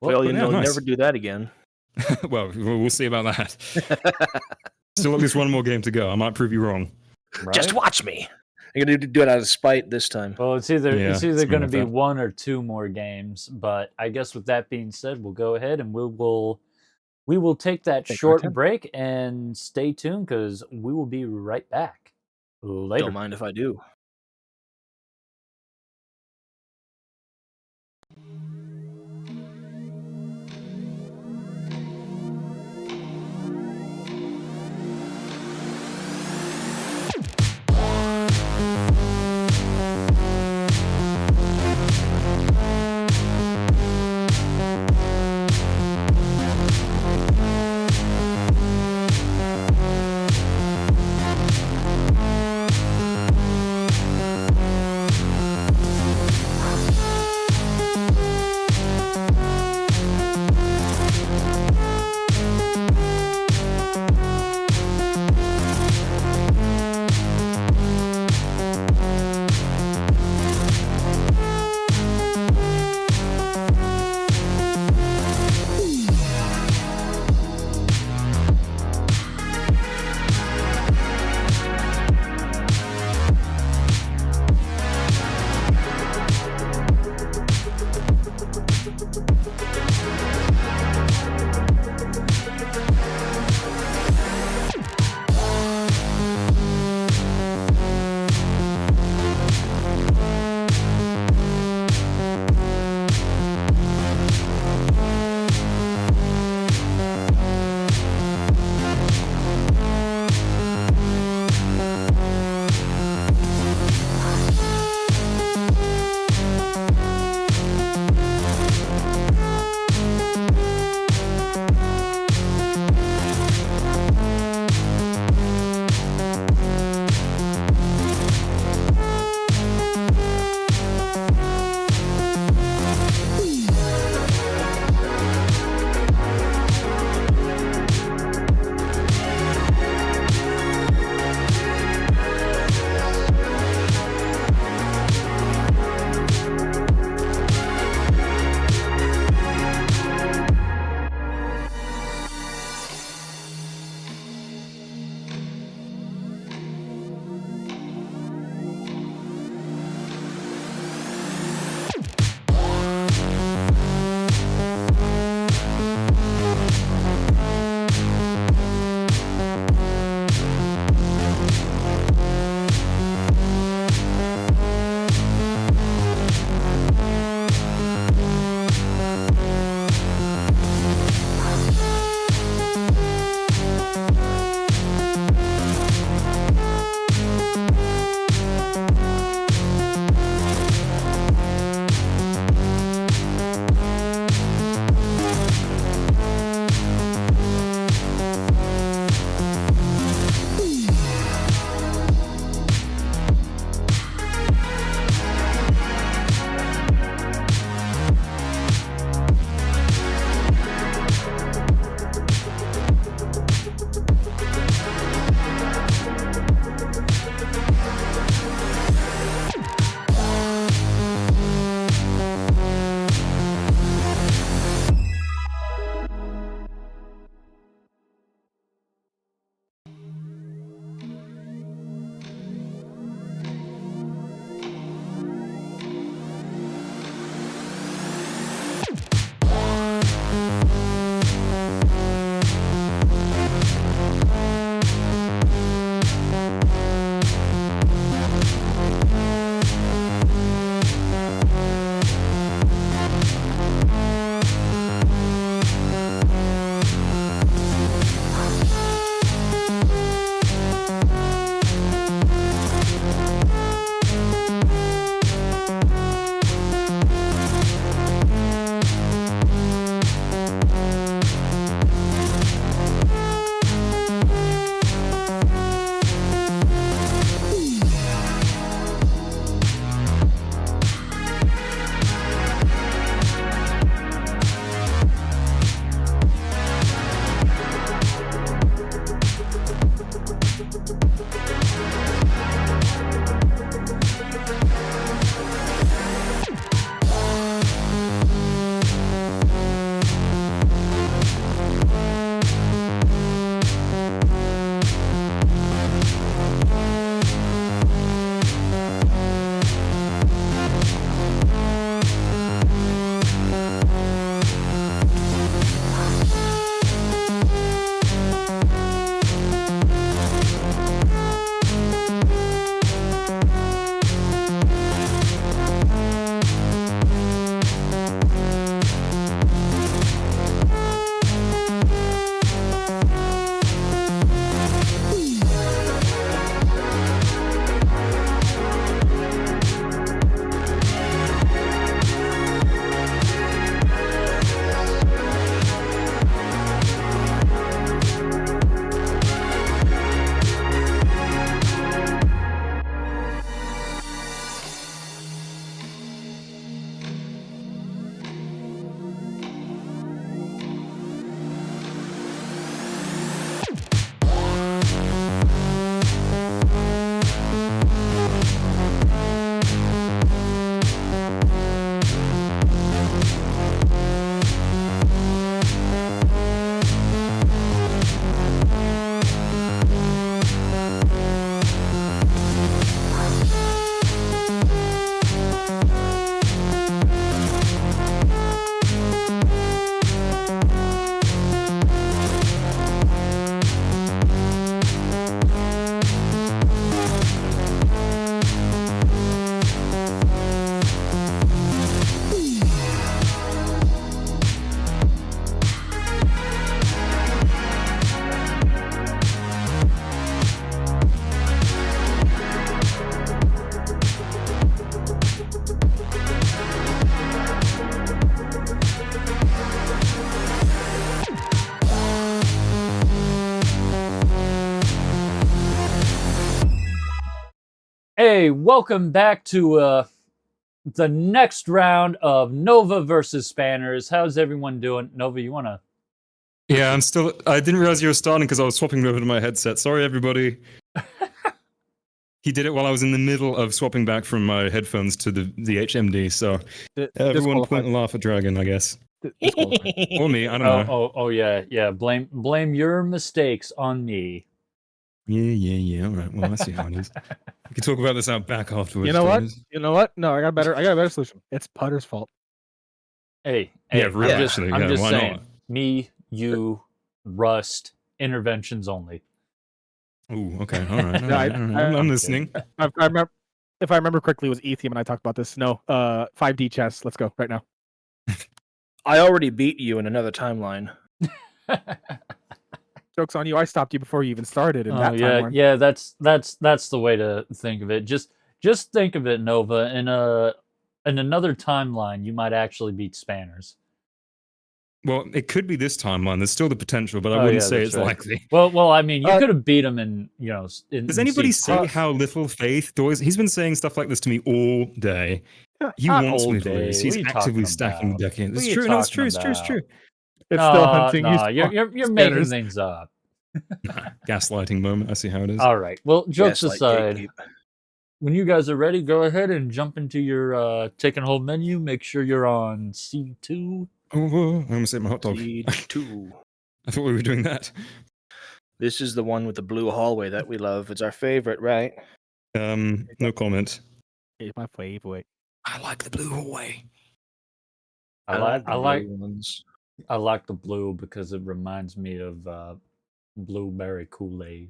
Well, nice. never do that again. Well, we'll see about that. Still at least one more game to go. I might prove you wrong. Right? Just watch me. I'm gonna do it out of spite this time. Well, it's either going to be that. 1 or 2 more games, but I guess with that being said, we'll go ahead and we will take that short break and stay tuned because we will be right back later. Don't mind if I do. Okay, welcome back to the next round of Nova versus Spanners. How's everyone doing? Nova, you wanna? Yeah, I'm still. I didn't realize you were starting because I was swapping over to my headset. Sorry, everybody. He did it while I was in the middle of swapping back from my headphones to the HMD. So everyone point and laugh at Dragon, I guess, or me. I don't know. Oh yeah. Blame your mistakes on me. Yeah. All right. Well, I see how it is. We can talk about this out back afterwards. You know what? You know what? No, I got a better solution. It's Putter's fault. Hey, Yeah, I'm really, just, actually, I'm yeah, just why saying. not? Me, you, Rust, interventions only. Oh, okay. All right. Yeah, I'm listening. If I remember correctly, it was Ethium and I talked about this. No, 5D chess. Let's go right now. I already beat you in another timeline. Joke's on you. I stopped you before you even started in that yeah, timeline. yeah. That's the way to think of it. Just think of it, Nova. In another timeline, you might actually beat Spanners. Well, it could be this timeline. There's still the potential, but I wouldn't say it's likely. Well, I mean, you could have beat him in. Does anybody say how little faith DOYS? He's been saying stuff like this to me all day. He wants me to lose. He's actively stacking deck in. It's true. No, it's true. It's true. It's true. It's still hunting you. You're making things up. Gaslighting moment. I see how it is. All right. Well, jokes aside, when you guys are ready, go ahead and jump into your take and hold menu. Make sure you're on C2. Oh, I almost ate my hot dog. C2. I thought we were doing that. This is the one with the blue hallway that we love. It's our favorite, right? No comment. It's my favorite. I like the blue hallway. I like ones. I like the blue because it reminds me of blueberry Kool-Aid.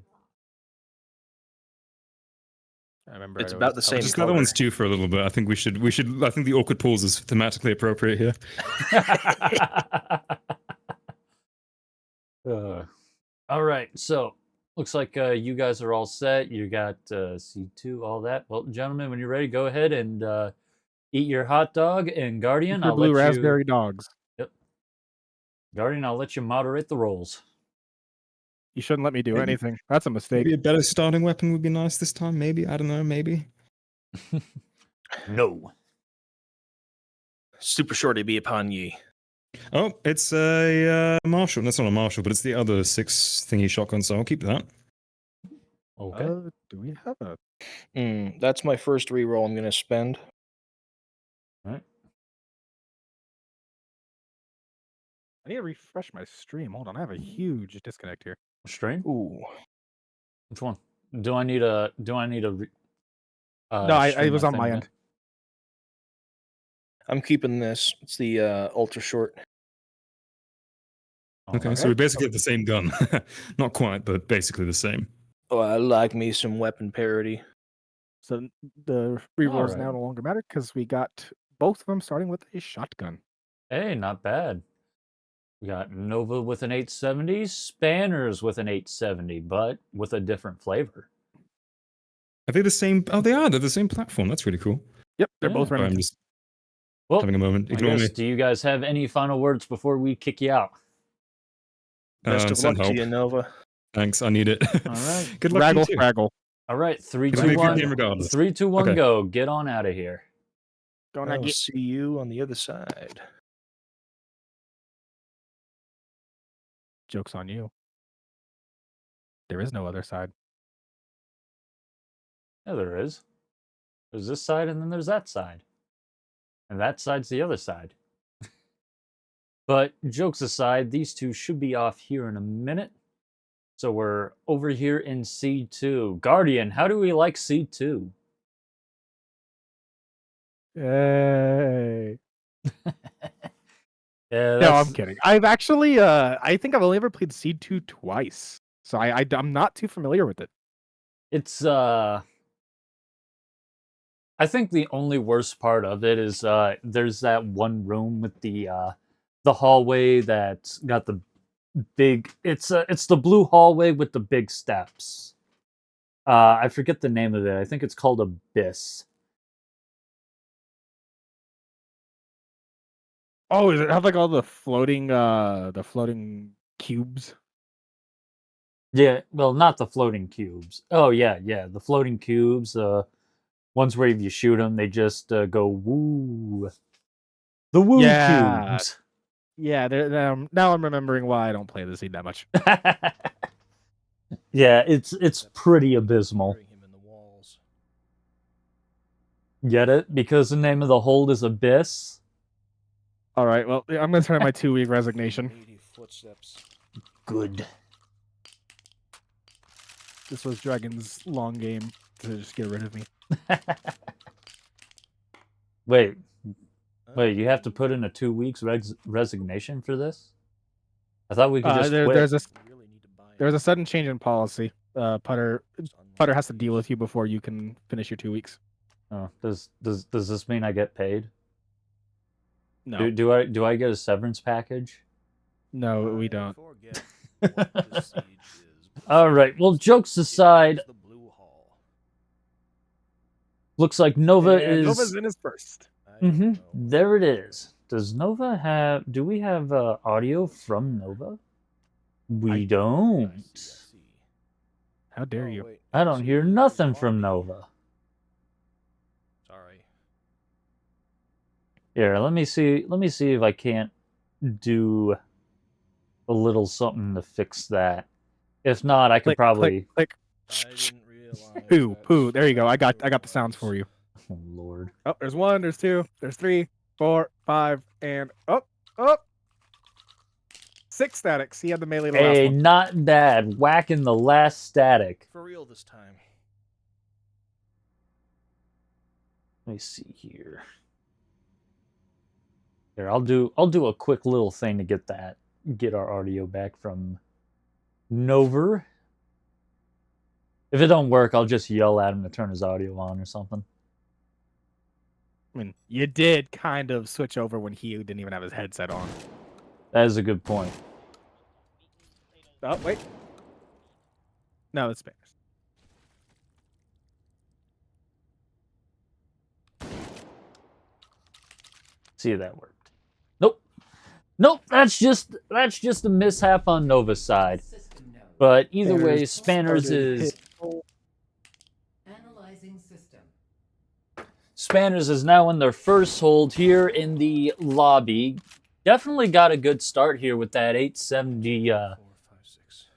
I remember it's about the same. Just the other one's due for a little bit. I think we should. I think the awkward pause is thematically appropriate here. All right, so looks like you guys are all set. You got C2, all that. Well, gentlemen, when you're ready, go ahead and eat your hot dog. And Guardian, I'll blue let raspberry dogs. Yep. Guardian, I'll let you moderate the rolls. You shouldn't let me do anything. That's a mistake. Maybe a better starting weapon would be nice this time. Maybe, I don't know. Maybe. No. Super shorty be upon ye. Oh, it's a Marshall. That's not a Marshall, but it's the other 6 thingy shotgun. So I'll keep that. Okay. Do we have a? That's my first reroll. I'm going to spend. All right. I need to refresh my stream. Hold on, I have a huge disconnect here. Stream? Ooh. Which one? Do I need a? No, I was on my end. I'm keeping this. It's the ultra short. Okay, so we basically have the same gun. Not quite, but basically the same. Oh, I like me some weapon parity. So the rerolls now no longer matter because we got both of them starting with a shotgun. Hey, not bad. We got Nova with an 870, Spanners with an 870, but with a different flavor. Are they the same? Oh, they are. They're the same platform. That's really cool. Yep, they're both running. I'm just having a moment. Ignore me. Do you guys have any final words before we kick you out? Best of luck to you, Nova. Thanks, I need it. All right. Good luck to you too. Raggle. All right, 3, 2, 1. 3, 2, 1, go. Get on out of here. I'll see you on the other side. Joke's on you. There is no other side. Yeah, there is. There's this side and then there's that side. And that side's the other side. But jokes aside, these two should be off here in a minute. So we're over here in C2. Guardian, how do we like C2? Hey. Yeah, no, I'm kidding. I've actually, I think I've only ever played Seed 2 twice, so I'm not too familiar with it. It's, I think the only worst part of it is there's that one room with the hallway that's got the big. It's the blue hallway with the big steps. I forget the name of it. I think it's called Abyss. Oh, does it have like all the floating cubes? Yeah, well, not the floating cubes. Oh yeah, the floating cubes. Ones where if you shoot them, they just go woo. The woo Yeah. cubes. Yeah, now I'm remembering why I don't play this scene that much. Yeah, it's pretty abysmal. Get it? Because the name of the hold is Abyss. All right, well, I'm going to turn in my 2-week resignation. Good. This was Dragon's long game to just get rid of me. Wait, you have to put in a 2 weeks resignation for this? I thought we could just quit. There's a sudden change in policy. Putter has to deal with you before you can finish your 2 weeks. Oh, does this mean I get paid? No. Do I get a severance package? No, we don't. All right. Well, jokes aside, looks like Nova is. Nova's in his first. There it is. Does Nova have? Do we have audio from Nova? We don't. How dare you? I don't hear nothing from Nova. Sorry. Here, let me see if I can't do a little something to fix that. If not, I could probably click. Poo. There you go. I got the sounds for you. Oh Lord. Oh, there's 1, there's 2, there's 3, 4, 5, and oh. 6 statics. He had the melee the last Hey, one. not bad. Whacking the last static. For real this time. Let me see here. Here, I'll do a quick little thing to get our audio back from Nova. If it don't work, I'll just yell at him to turn his audio on or something. I mean, you did kind of switch over when he didn't even have his headset on. That is a good point. Oh, wait. No, it's Spanish. See if that worked. Nope. That's just a mishap on Nova's side. But either way, Spanners is analyzing system. Spanners is now in their first hold here in the lobby. Definitely got a good start here with that 870.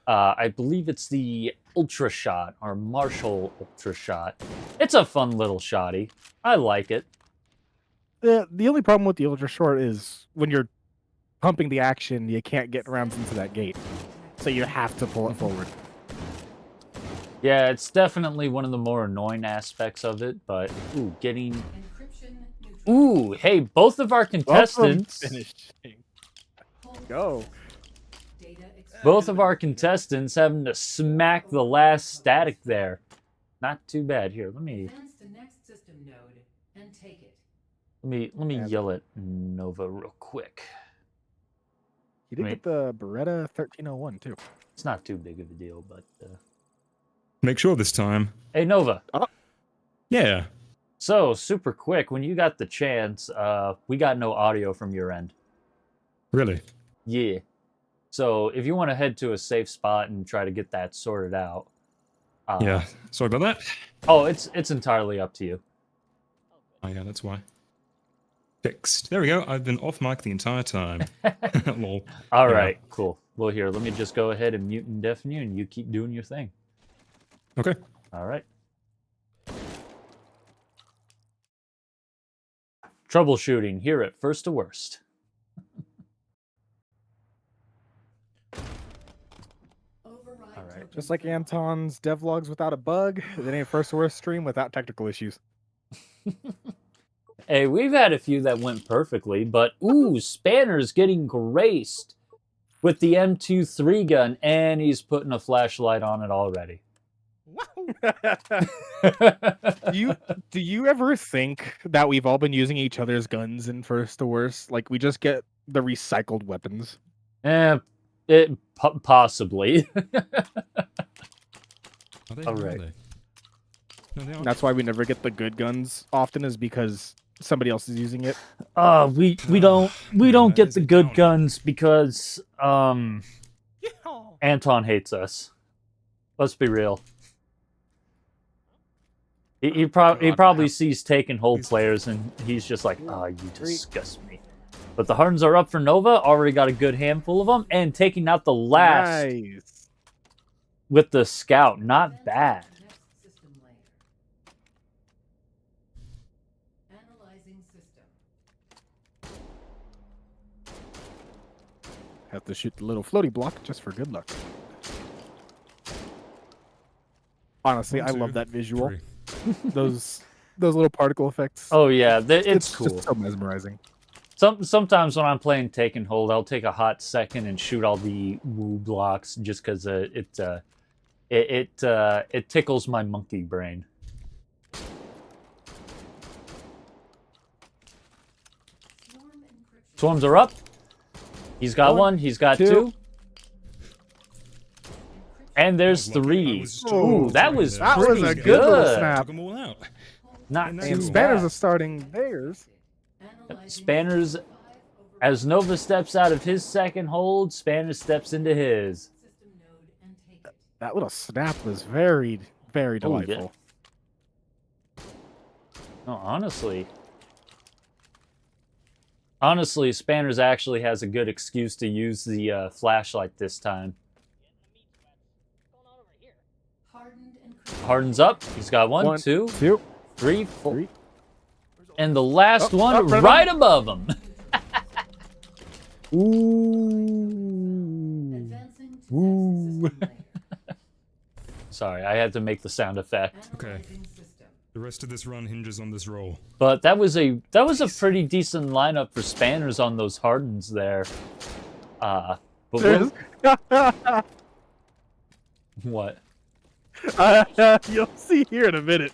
I believe it's the Ultra Shot or Marshall Ultra Shot. It's a fun little shotty. I like it. The only problem with the Ultra Short is when you're pumping the action, you can't get rounds into that gate. So you have to pull it forward. Yeah, it's definitely one of the more annoying aspects of it, but getting... Ooh, hey, both of our contestants... Go. Both of our contestants having to smack the last static there. Not too bad. Here, let me yell at Nova real quick. You did get the Beretta 1301 too. It's not too big of a deal, but make sure this time. Hey Nova. Oh. Yeah. So super quick, when you got the chance, we got no audio from your end. Really? Yeah. So if you want to head to a safe spot and try to get that sorted out. Yeah. Sorry about that. Oh, it's entirely up to you. Oh yeah, that's why. Fixed. There we go. I've been off mic the entire time. Lol. All right, cool. Well, here, let me just go ahead and mute and deafen you, and you keep doing your thing. Okay. All right. Troubleshooting here at First to Worst. All right. Just like Anton's devlogs without a bug, it ain't First to Worst stream without technical issues. Hey, we've had a few that went perfectly, but ooh, Spanner's getting graced with the M23 gun, and he's putting a flashlight on it already. Do you ever think that we've all been using each other's guns in First to Worst? Like we just get the recycled weapons? Possibly. All right. No, That's why we never get the good guns often, is because somebody else is using it. We don't get the good guns because Anton hates us. Let's be real. He probably sees take and hold players, and he's just like, oh, you disgust me. But the Hardens are up for Nova. Already got a good handful of them, and taking out the last with the scout. Not bad. Have to shoot the little floaty block just for good luck. Honestly, I love that visual. those little particle effects. Oh yeah, it's cool. Just so mesmerizing. Sometimes when I'm playing take and hold, I'll take a hot second and shoot all the woo blocks just because it tickles my monkey brain. Swarms are up. He's got one. He's got two. And there's three. Ooh, that was a good little snap. Not too bad. Spanners are starting theirs. Spanners, as Nova steps out of his second hold, Spanners steps into his. That little snap was very, very delightful. No, honestly, Spanners actually has a good excuse to use the flashlight this time. Harden's up. He's got one, two, three, four. And the last one right above him. Ooh. Ooh. Sorry, I had to make the sound effect. Okay. The rest of this run hinges on this roll. But that was a pretty decent lineup for Spanners on those Hardens there. But what? You'll see here in a minute.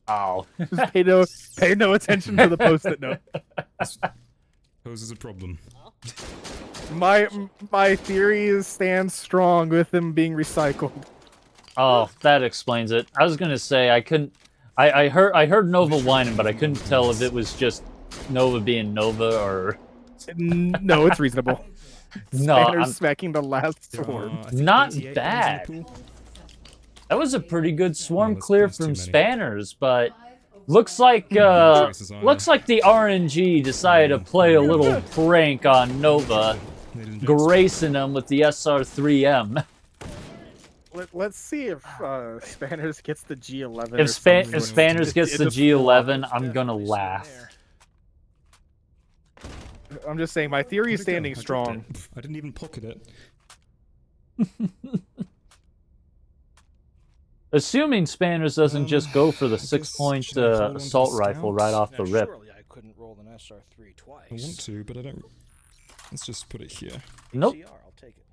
Oh. Just pay no attention to the post-it note. Poses a problem. My theory stands strong with him being recycled. Oh, that explains it. I was gonna say I couldn't. I heard Nova whining, but I couldn't tell if it was just Nova being Nova or. No, it's reasonable. No, Spanners smacking the last swarm. Not bad. That was a pretty good swarm clear from Spanners, but looks like the RNG decided to play a little prank on Nova, gracing him with the SR3M. Let's see if Spanners gets the G11. If Spanners gets the G11, I'm gonna laugh. I'm just saying, my theory is standing strong. I didn't even pocket it. Assuming Spanners doesn't just go for the 6-point assault rifle right off the rip. Surely I couldn't roll an SR3 twice. I want to, but I don't. Let's just put it here. Nope. I'll take it.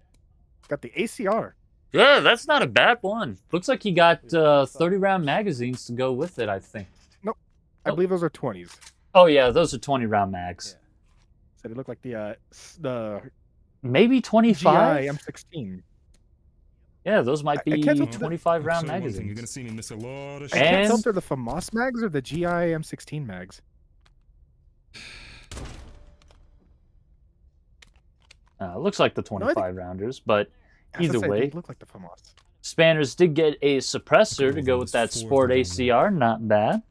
Got the ACR. Yeah, that's not a bad one. Looks like he got 30-round magazines to go with it, I think. Nope. I believe those are 20s. Oh yeah, those are 20-round mags. Yeah. So they look like the maybe 25. GI M16. Yeah, those might be 25-round So magazines. you're gonna see me miss a lot of I shit. can't tell if they're the FAMAS mags or the GI M16 mags. Looks like the 25-rounders, but either way, they look like the FAMAS. Spanners did get a suppressor to go with that Sport ACR, not bad.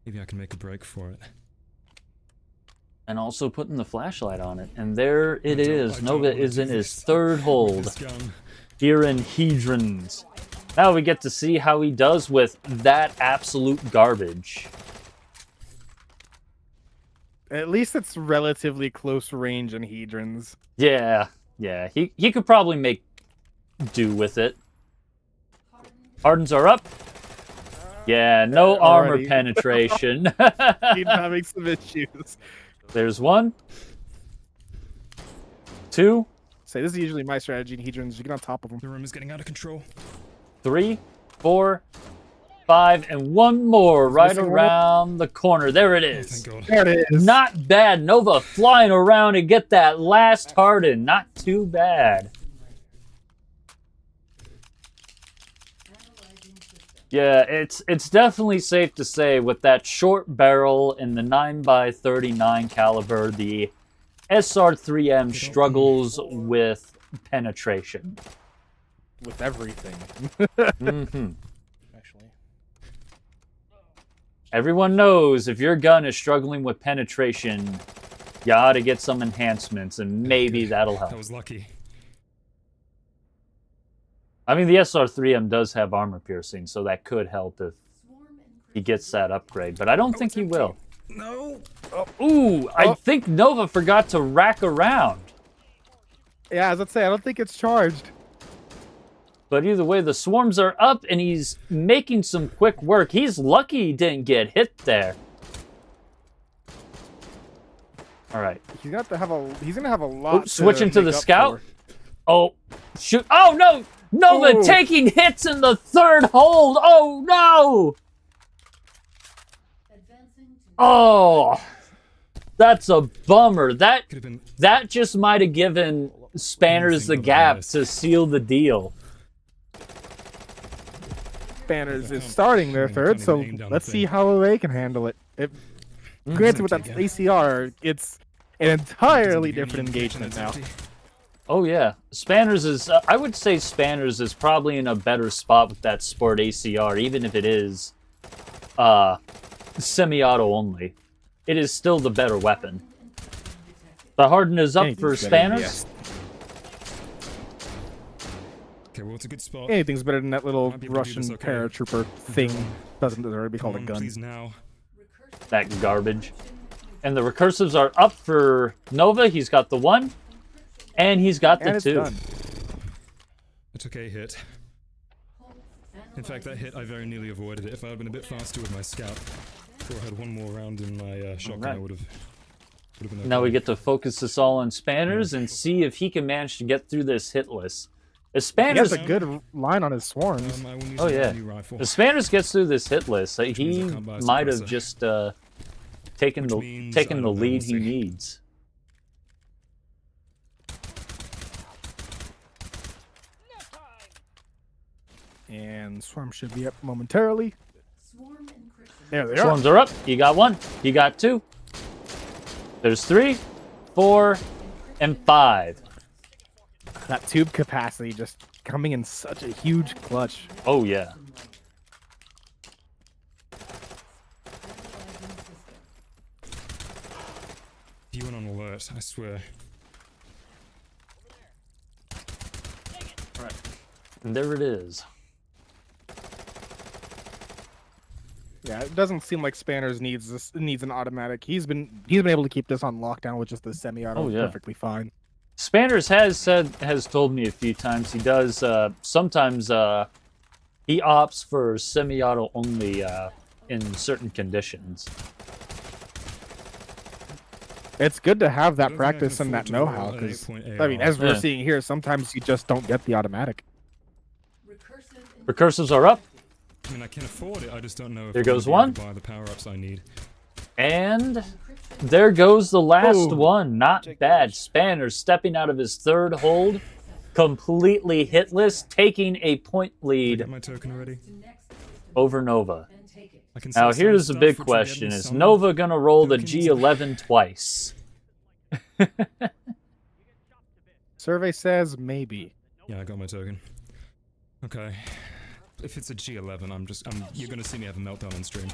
Maybe I can make a break for it. And also putting the flashlight on it. And there it is. Nova is in his third hold here in Hedrons. Now we get to see how he does with that absolute garbage. At least it's relatively close range in Hedrons. Yeah, yeah. He could probably make do with it. Hardens are up. Yeah, no armor penetration. He's having some issues. There's one. Two. Say, this is usually my strategy in Hedrons. You get on top of them. The room is getting out of control. 3, 4, 5, and one more right around the corner. There it is. Oh, thank God. There it is. Not bad. Nova flying around to get that last Harden. Not too bad. Yeah, it's definitely safe to say with that short barrel and the 9x39 caliber, the SR3M struggles with penetration. With everything. Mm-hmm. Actually. Everyone knows if your gun is struggling with penetration, you ought to get some enhancements, and maybe that'll help. That was lucky. I mean, the SR3M does have armor piercing, so that could help if he gets that upgrade, but I don't think he will. No. Ooh, I think Nova forgot to rack around. Yeah, as I say, I don't think it's charged. But either way, the swarms are up, and he's making some quick work. He's lucky he didn't get hit there. All right. He's gonna have a lot. Switching to the make up scout. for. Oh, shoot. Oh, no. Nova taking hits in the third hold. Oh, no. Oh, that's a bummer. That just might have given Spanners the gap to seal the deal. Spanners is starting their third, so let's see how they can handle it. Granted, with that ACR, it's an entirely different engagement now. Oh yeah, Spanners is. I would say Spanners is probably in a better spot with that Sport ACR, even if it is semi-auto only. It is still the better weapon. The harden is up for Spanners. Okay, well, it's a good spot. Anything's better than that little Russian paratrooper thing. Doesn't deserve to be called a gun. Please now. That garbage. And the recursives are up for Nova. He's got the 1. And he's got the 2. Done. I took a hit. In fact, that hit I very nearly avoided it. If I had been a bit faster with my scout, or I had one more round in my shotgun, I would have been okay. Now we get to focus this all on Spanners and see if he can manage to get through this hit list. If He Spanners, has a good line on his swarms. oh yeah, if Spanners gets through this hit list, he might have just taken the lead he needs. And swarm should be up momentarily. There they are. Swarms are up. He got 1. He got 2. There's 3, 4, and 5. That tube capacity just coming in such a huge clutch. Oh yeah. You went on alert, I swear. Right. And there it is. Yeah, it doesn't seem like Spanners needs an automatic. He's been able to keep this on lockdown with just the semi-auto perfectly fine. Spanners has told me a few times he does sometimes he opts for semi-auto only in certain conditions. It's good to have that practice and that know-how, because I mean, as we're seeing here, sometimes you just don't get the automatic. Recursives are up. I mean, I can afford it. I just don't know if there I'm goes gonna be able 1. to buy the power-ups I need. And there goes the last one. Not bad. Spanners stepping out of his third hold, completely hitless, taking a point lead Get my token already. over Nova. I can Now see here's some the big stuff which I'm question. getting Is some Nova gonna roll the tokens. G11 twice? Survey says maybe. Yeah, I got my token. Okay. If it's a G11, you're gonna see me have a meltdown on stream.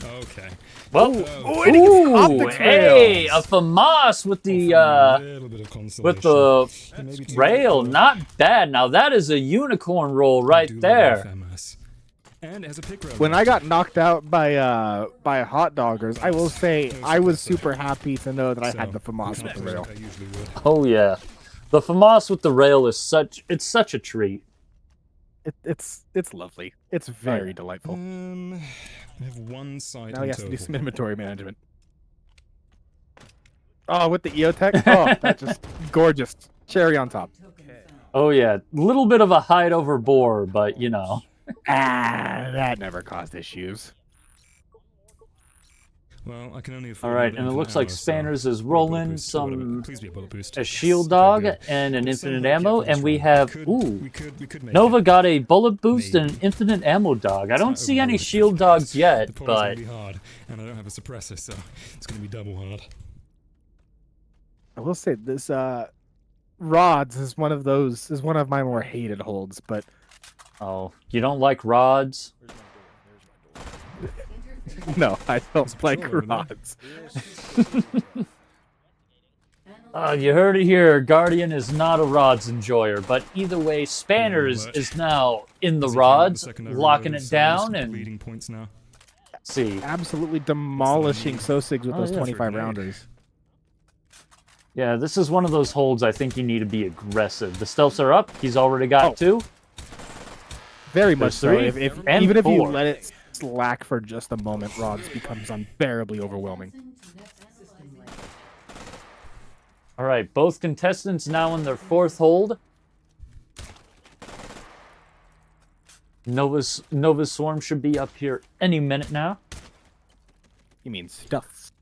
Okay. Well, and he gets optics hey, rails. a FAMAS with the little bit of with consolation. the Maybe two rail, more. not bad. Now that is a unicorn roll I right do love there. FMS. And as a pick rail. When I got knocked out by hot doggers, I will say I was super happy to know that I had the FAMAS with the rail. I usually would. Oh yeah, the FAMAS with the rail is such a treat. It's lovely. It's very delightful. I have one site. Now he in has to do total. some inventory management. Oh, with the EOTech? Oh, that's just gorgeous. Cherry on top. Oh yeah, little bit of a hide over bore, but you know. That never caused issues. Well, I can only afford All right, another and it looks infinite like ammo, so Spanners is bullet rolling boost or whatever. some Please be a bullet boost. a Yes, shield okay, dog good. and an We'll infinite send that ammo, careful and we this have round. ooh. We could make Nova it. got a bullet boost and an Maybe. infinite ammo dog. I don't It's see not any overboard, shield because dogs the yet, pole's but gonna be hard, and I don't have a suppressor, so it's gonna be double hard. I will say this rods is one of my more hated holds, but oh, you don't like rods? No, I don't like rods. You heard it here. Guardian is not a rods enjoyer, but either way, Spanners is now in the rods, locking it down, and bleeding points now. see. Absolutely demolishing Sosigs with those 25 rounders. Yeah, this is one of those holds I think you need to be aggressive. The stealths are up. He's already got 2. Very much so. three and Even if you 4. let it slack for just a moment, rods becomes unbearably overwhelming. All right, both contestants now in their 4th hold. Nova's Swarm should be up here any minute now. You mean stuffs.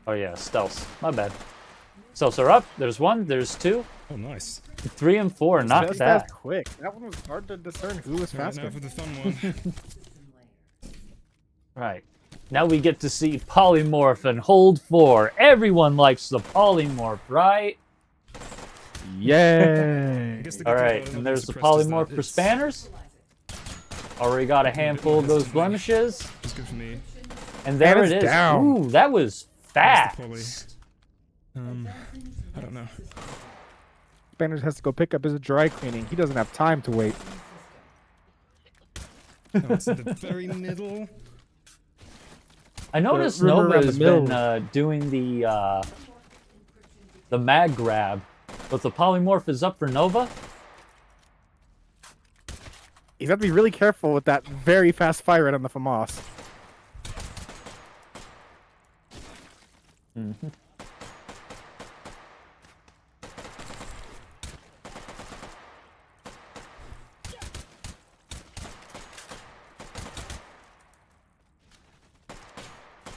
Oh yeah, stealths. My bad. Stealths are up. There's 1. There's 2. Oh, nice. 3 and 4. Not Just bad. as quick. That one was hard to discern who was Right, faster. now for the fun one. Right. Now we get to see Polymorph and hold 4. Everyone likes the Polymorph, right? Yay! All right, and there's the Polymorph for Spanners. Already got a handful of those blemishes. It's good for me. And there And it it's is. down. Ooh, that was fast. I don't know. Spanners has to go pick up his dry cleaning. He doesn't have time to wait. Oh, it's in the very middle. I noticed rumor Nova around has the mill. been doing the mag grab, but the Polymorph is up for Nova. You have to be really careful with that very fast fire rate on the FAMAS. Mm-hmm.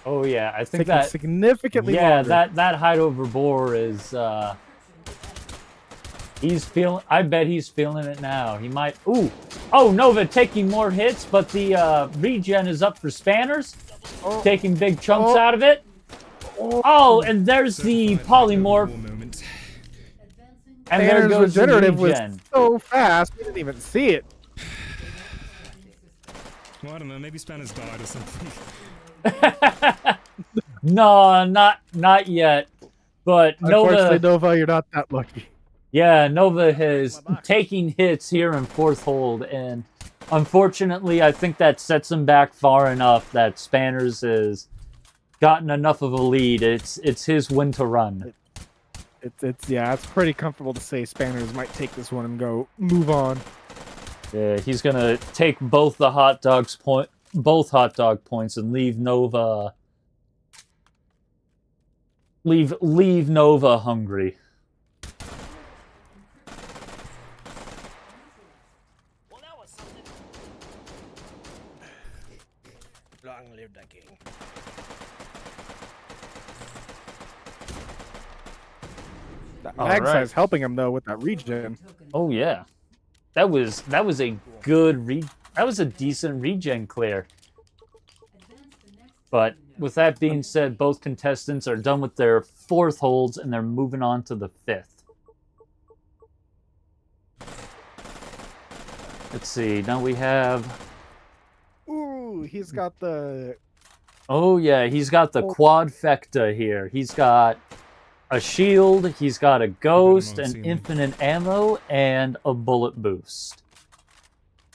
Oh yeah, I think Taking that significantly yeah, longer. that hide over boar is he's feeling. I bet he's feeling it now. He might. Ooh, oh Nova taking more hits, but the regen is up for Spanners, taking big chunks out of it. Oh, and there's the Polymorph, and there Spanners goes the regenerative was regen. so fast, we didn't even see it. Well, I don't know. Maybe Spanners died or something. No, not yet. But Unfortunately, Nova, Nova, you're not that lucky. yeah, Nova is taking hits here in 4th hold, and unfortunately, I think that sets him back far enough that Spanners has gotten enough of a lead. It's his win to run. It's pretty comfortable to say Spanners might take this one and go move on. Yeah, he's gonna take both the hot dog points and leave Nova hungry. Well, that was something. Long live the king. That All mag right. size helping him though with that regen. Oh yeah, that was a good that was a decent regen clear. But with that being said, both contestants are done with their 4th holds and they're moving on to the 5th. Let's see. Now we have. Ooh, he's got the Oh yeah, he's got the quadfecta here. He's got a shield, he's got a ghost, an infinite ammo, and a bullet boost.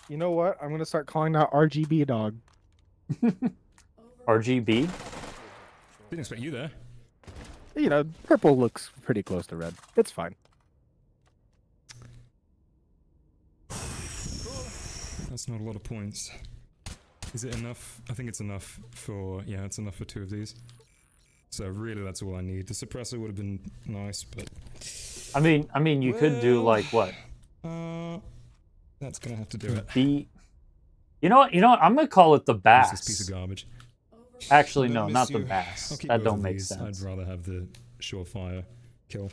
You know what? I'm gonna start calling that RGB dog. RGB? Didn't expect you there. You know, purple looks pretty close to red. It's fine. That's not a lot of points. Is it enough? I think it's enough for... Yeah, it's enough for 2 of these. So really, that's all I need. The suppressor would have been nice, but... I mean, you could do like what? That's gonna have to do it. You know what? I'm gonna call it the bass. This piece of garbage. Actually, no, Don't not miss the you. bass. I'll keep That both don't of make these. sense. I'd rather have the surefire kill.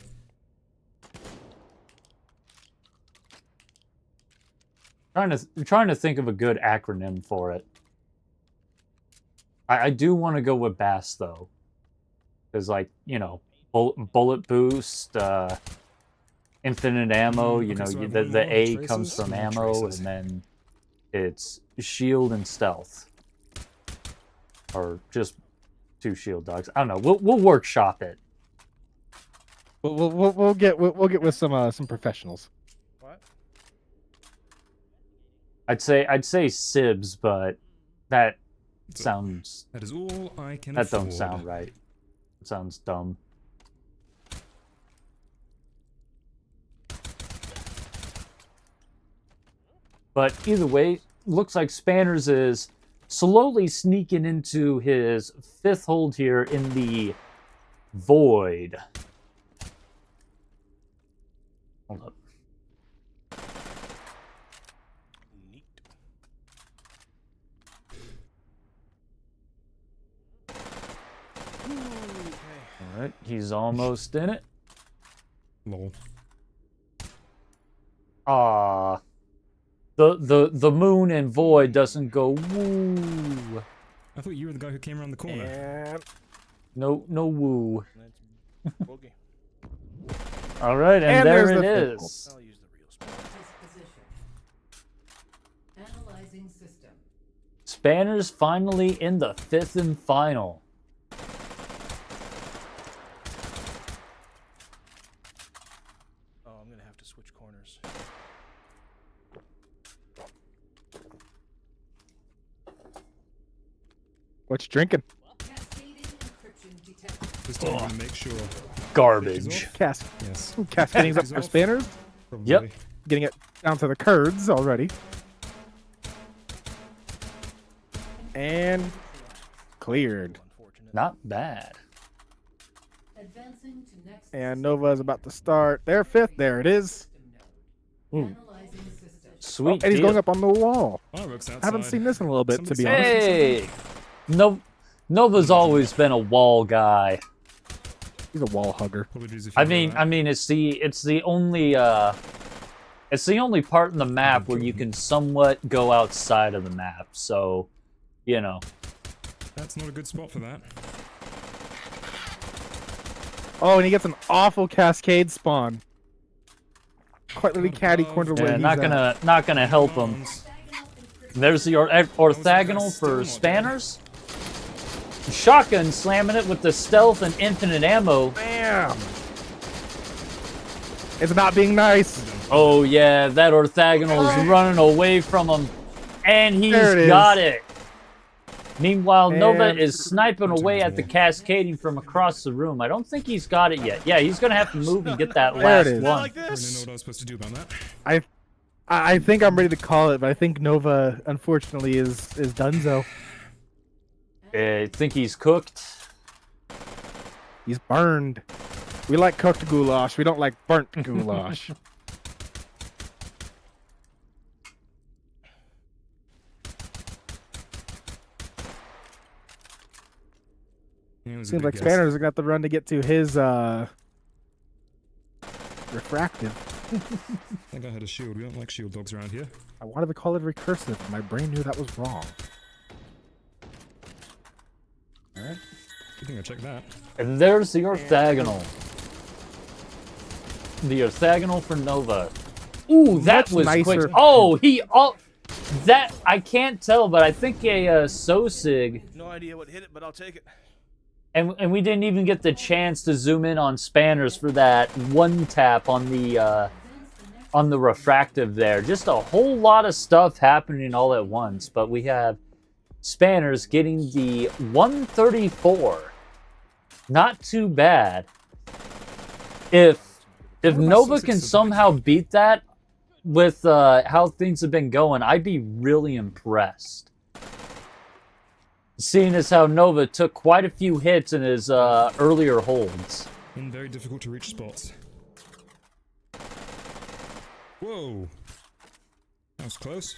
Trying to think of a good acronym for it. I do want to go with bass though, because like bullet boost, infinite ammo. You know, so I have the one more A traces? comes from More ammo, traces. and then it's shield and stealth. Or just 2 shield dogs. I don't know. We'll workshop it. We'll get with some professionals. What? I'd say Sibs, but that sounds. That is all I can. That afford. don't sound right. It sounds dumb. But either way, looks like Spanners is slowly sneaking into his 5th hold here in the Void. Hold up. Neat. All right, he's almost in it. Lol. Ah. The moon and Void doesn't go woo. I thought you were the guy who came around the corner. And No woo. That's boogie. All right, and there there's it the is. I'll use the real spot. Analyzing system. Spanners finally in the 5th and final. Oh, I'm gonna have to switch corners. what you drinking? Cascading encryption detected. This time I'm gonna make sure. Garbage. Yes. Cascading's up He's for off. Spanners. Probably. Yep. Getting it down to the curds already. And cleared. Unfortunate. Not bad. Advancing to next. And Nova is about to start their 5th. There it is. Analyzing system. Sweet. And he's deal. going up on the wall. Fireworks outside. I haven't seen this in a little bit, to be Somebody honest. Hey. Nova's always been a wall guy. He's a wall hugger. Apologies if you I hear mean, that. it's the only part in the map where you can somewhat go outside of the map. So, you know. That's not a good spot for that. Oh, and he gets an awful cascade spawn. Quite literally catty corner where Yeah, he's not gonna help him. Arms. There's the orthogonal for Spanners. Shotgun slamming it with the stealth and infinite ammo. Bam! It's not being nice. Oh yeah, that orthogonal is running away from him, and he's There it is. got it. Meanwhile, Nova And- is sniping away at the cascading from across the room. I don't think he's got it yet. Yeah, he's gonna have to move and get that There last it is. one. Like I don't know this. what I was supposed to do about that. I think I'm ready to call it, but I think Nova, unfortunately, is donezo. I think he's cooked. He's burned. We like cooked goulash. We don't like burnt goulash. Yeah, it was a Seems good like guess. Spanners are gonna have to run to get to his refractive. I think I had a shield. We don't like shield dogs around here. I wanted to call it recursive. My brain knew that was wrong. Alright. Good thing I checked that. And there's the orthogonal. The orthogonal for Nova. Ooh, that Much was nicer. quick. Oh, that I can't tell, but I think a Sosig, No idea what hit it, but I'll take it. and we didn't even get the chance to zoom in on Spanners for that one tap on the refractive there. Just a whole lot of stuff happening all at once, but we have Spanners getting the 134. Not too bad. If Nova can somehow beat that with how things have been going, I'd be really impressed. Seeing as how Nova took quite a few hits in his earlier holds. In very difficult to reach spots. Whoa. That was close.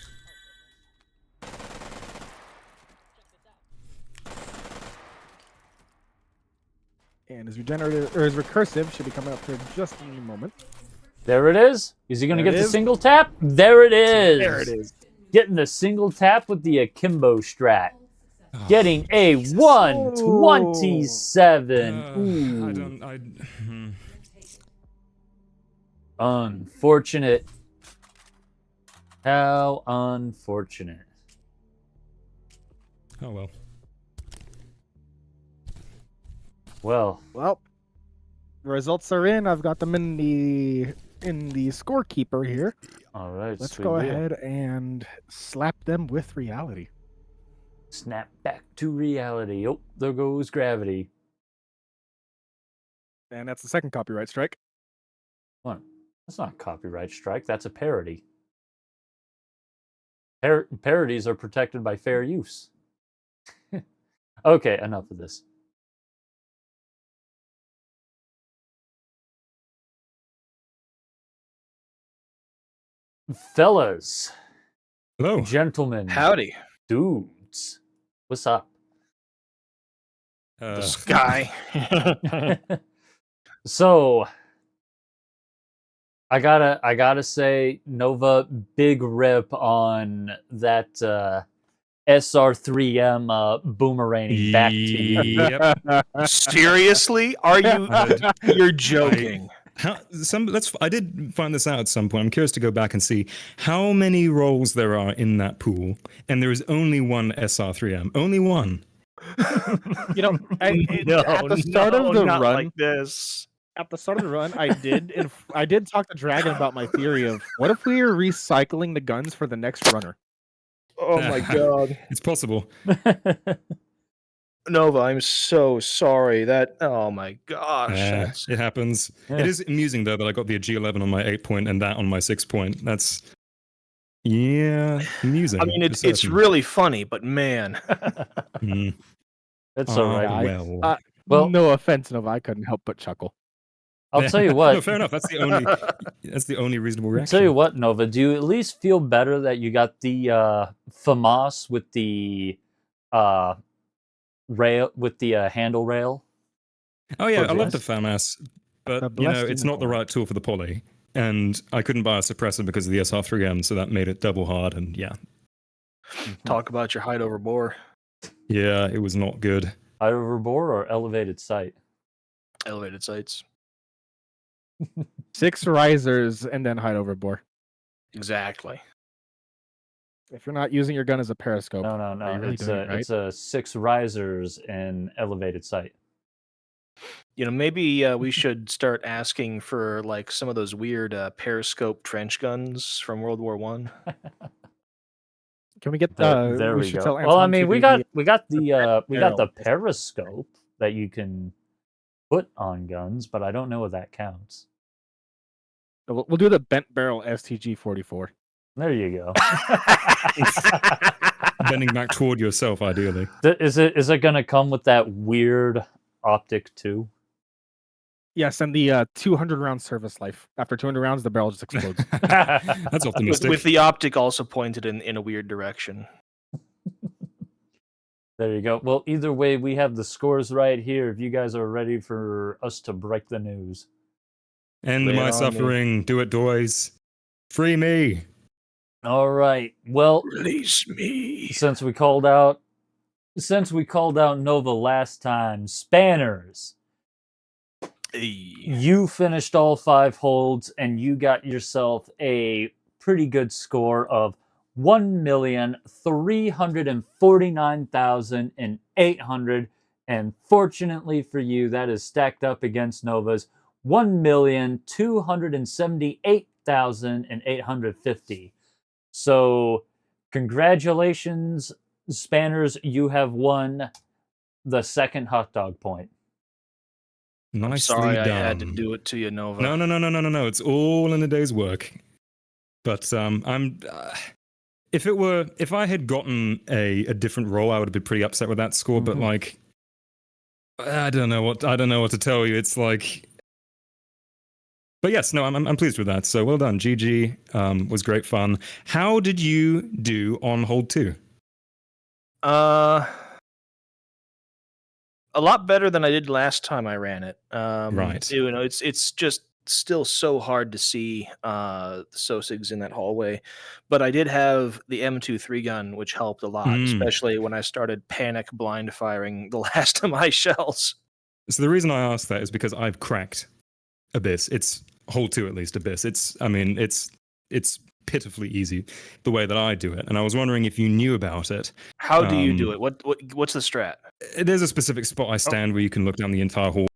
And his regenerative or his recursive should be coming up here in just a moment. There it is. Is he going to There get it the is. single tap? There it is. There it is. Getting the single tap with the akimbo strat. Oh, Getting a 127. I Ooh. don't. Unfortunate. How unfortunate. Oh well. Well, results are in. I've got them in the scorekeeper here. all right. Let's sweet go deal. ahead and slap them with reality. Snap back to reality. Oh, there goes gravity. And that's the second copyright strike. What? That's not a copyright strike. That's a parody. Parodies are protected by fair use. Okay, enough of this. Fellas, Hello. gentlemen, Howdy. dudes, what's up? The sky. So, I gotta say, Nova, big rip on that SR3M boomeranging back to you. Yep. Seriously? Are you? You're joking. I did find this out at some point. I'm curious to go back and see how many rolls there are in that pool, and there is only one SR3M. Only one. You know, at the start of the not run, like this. at the start of the run, I did talk to Dragon about my theory of what if we are recycling the guns for the next runner. Oh my god. It's possible. Nova, I'm so sorry. Oh my gosh. That's... It happens. Yeah. It is amusing though that I got the G11 on my 8-point and that on my 6-point. That's amusing. I mean, it's really funny, but man. It's all right. Well, No offense, Nova. I couldn't help but chuckle. I'll tell you what. No, fair enough. That's the only reasonable I'll reaction. tell you what, Nova. Do you at least feel better that you got the FAMAS with the rail with the handle rail? Oh yeah, For I love the this? FAMAS, but The you know blessed it's not the unicorn. right tool for the poly, and I couldn't buy a suppressor because of the SR3M, so that made it double hard. And yeah, Talk about your height over bore. yeah, it was not good. Height over bore or elevated sight? Elevated sights. 6 risers and then hide over bore. Exactly. If you're not using your gun as a periscope, No. are you really doing it right? It's a 6 risers and elevated sight. You know, maybe we should start asking for like some of those weird periscope trench guns from World War One. Can we get There we should go. tell Well, I Anton to mean, we do got the we got the barrel. periscope that you can put on guns, but I don't know if that counts. We'll do the bent barrel STG 44. There you go. Bending back toward yourself, ideally. Is it gonna come with that weird optic too? Yes, and the 200 round service life. After 200 rounds, the barrel just explodes. That's optimistic. with the optic also pointed in a weird direction. There you go. Well, either way, we have the scores right here. If you guys are ready for us to break the news. End Lay it my on me. suffering. Do it, DOYS. Free me. All right. Well, Release me. since we called out Nova last time, Spanners, you finished all 5 holds and you got yourself a pretty good score of 1,349,800, and fortunately for you, that is stacked up against Nova's 1,278,850. So, congratulations, Spanners, you have won the second hot dog point. Nicely Sorry, done. I had to do it to you, Nova. No. It's all in a day's work. But I'm. If I had gotten a different role, I would have been pretty upset with that score. But like, I don't know what to tell you. It's like. But yes, no, I'm pleased with that. So well done, GG. Was great fun. How did you do on hold 2? A lot better than I did last time I ran it. Right. You know, it's just still so hard to see the Sosigs in that hallway, but I did have the M23 gun, which helped a lot, especially when I started panic blind firing the last of my shells. So the reason I asked that is because I've cracked Abyss. It's hold 2 at least Abyss. It's pitifully easy the way that I do it. And I was wondering if you knew about it. How do you do it? What's the strat? There's a specific spot I stand where you can look down the entire hall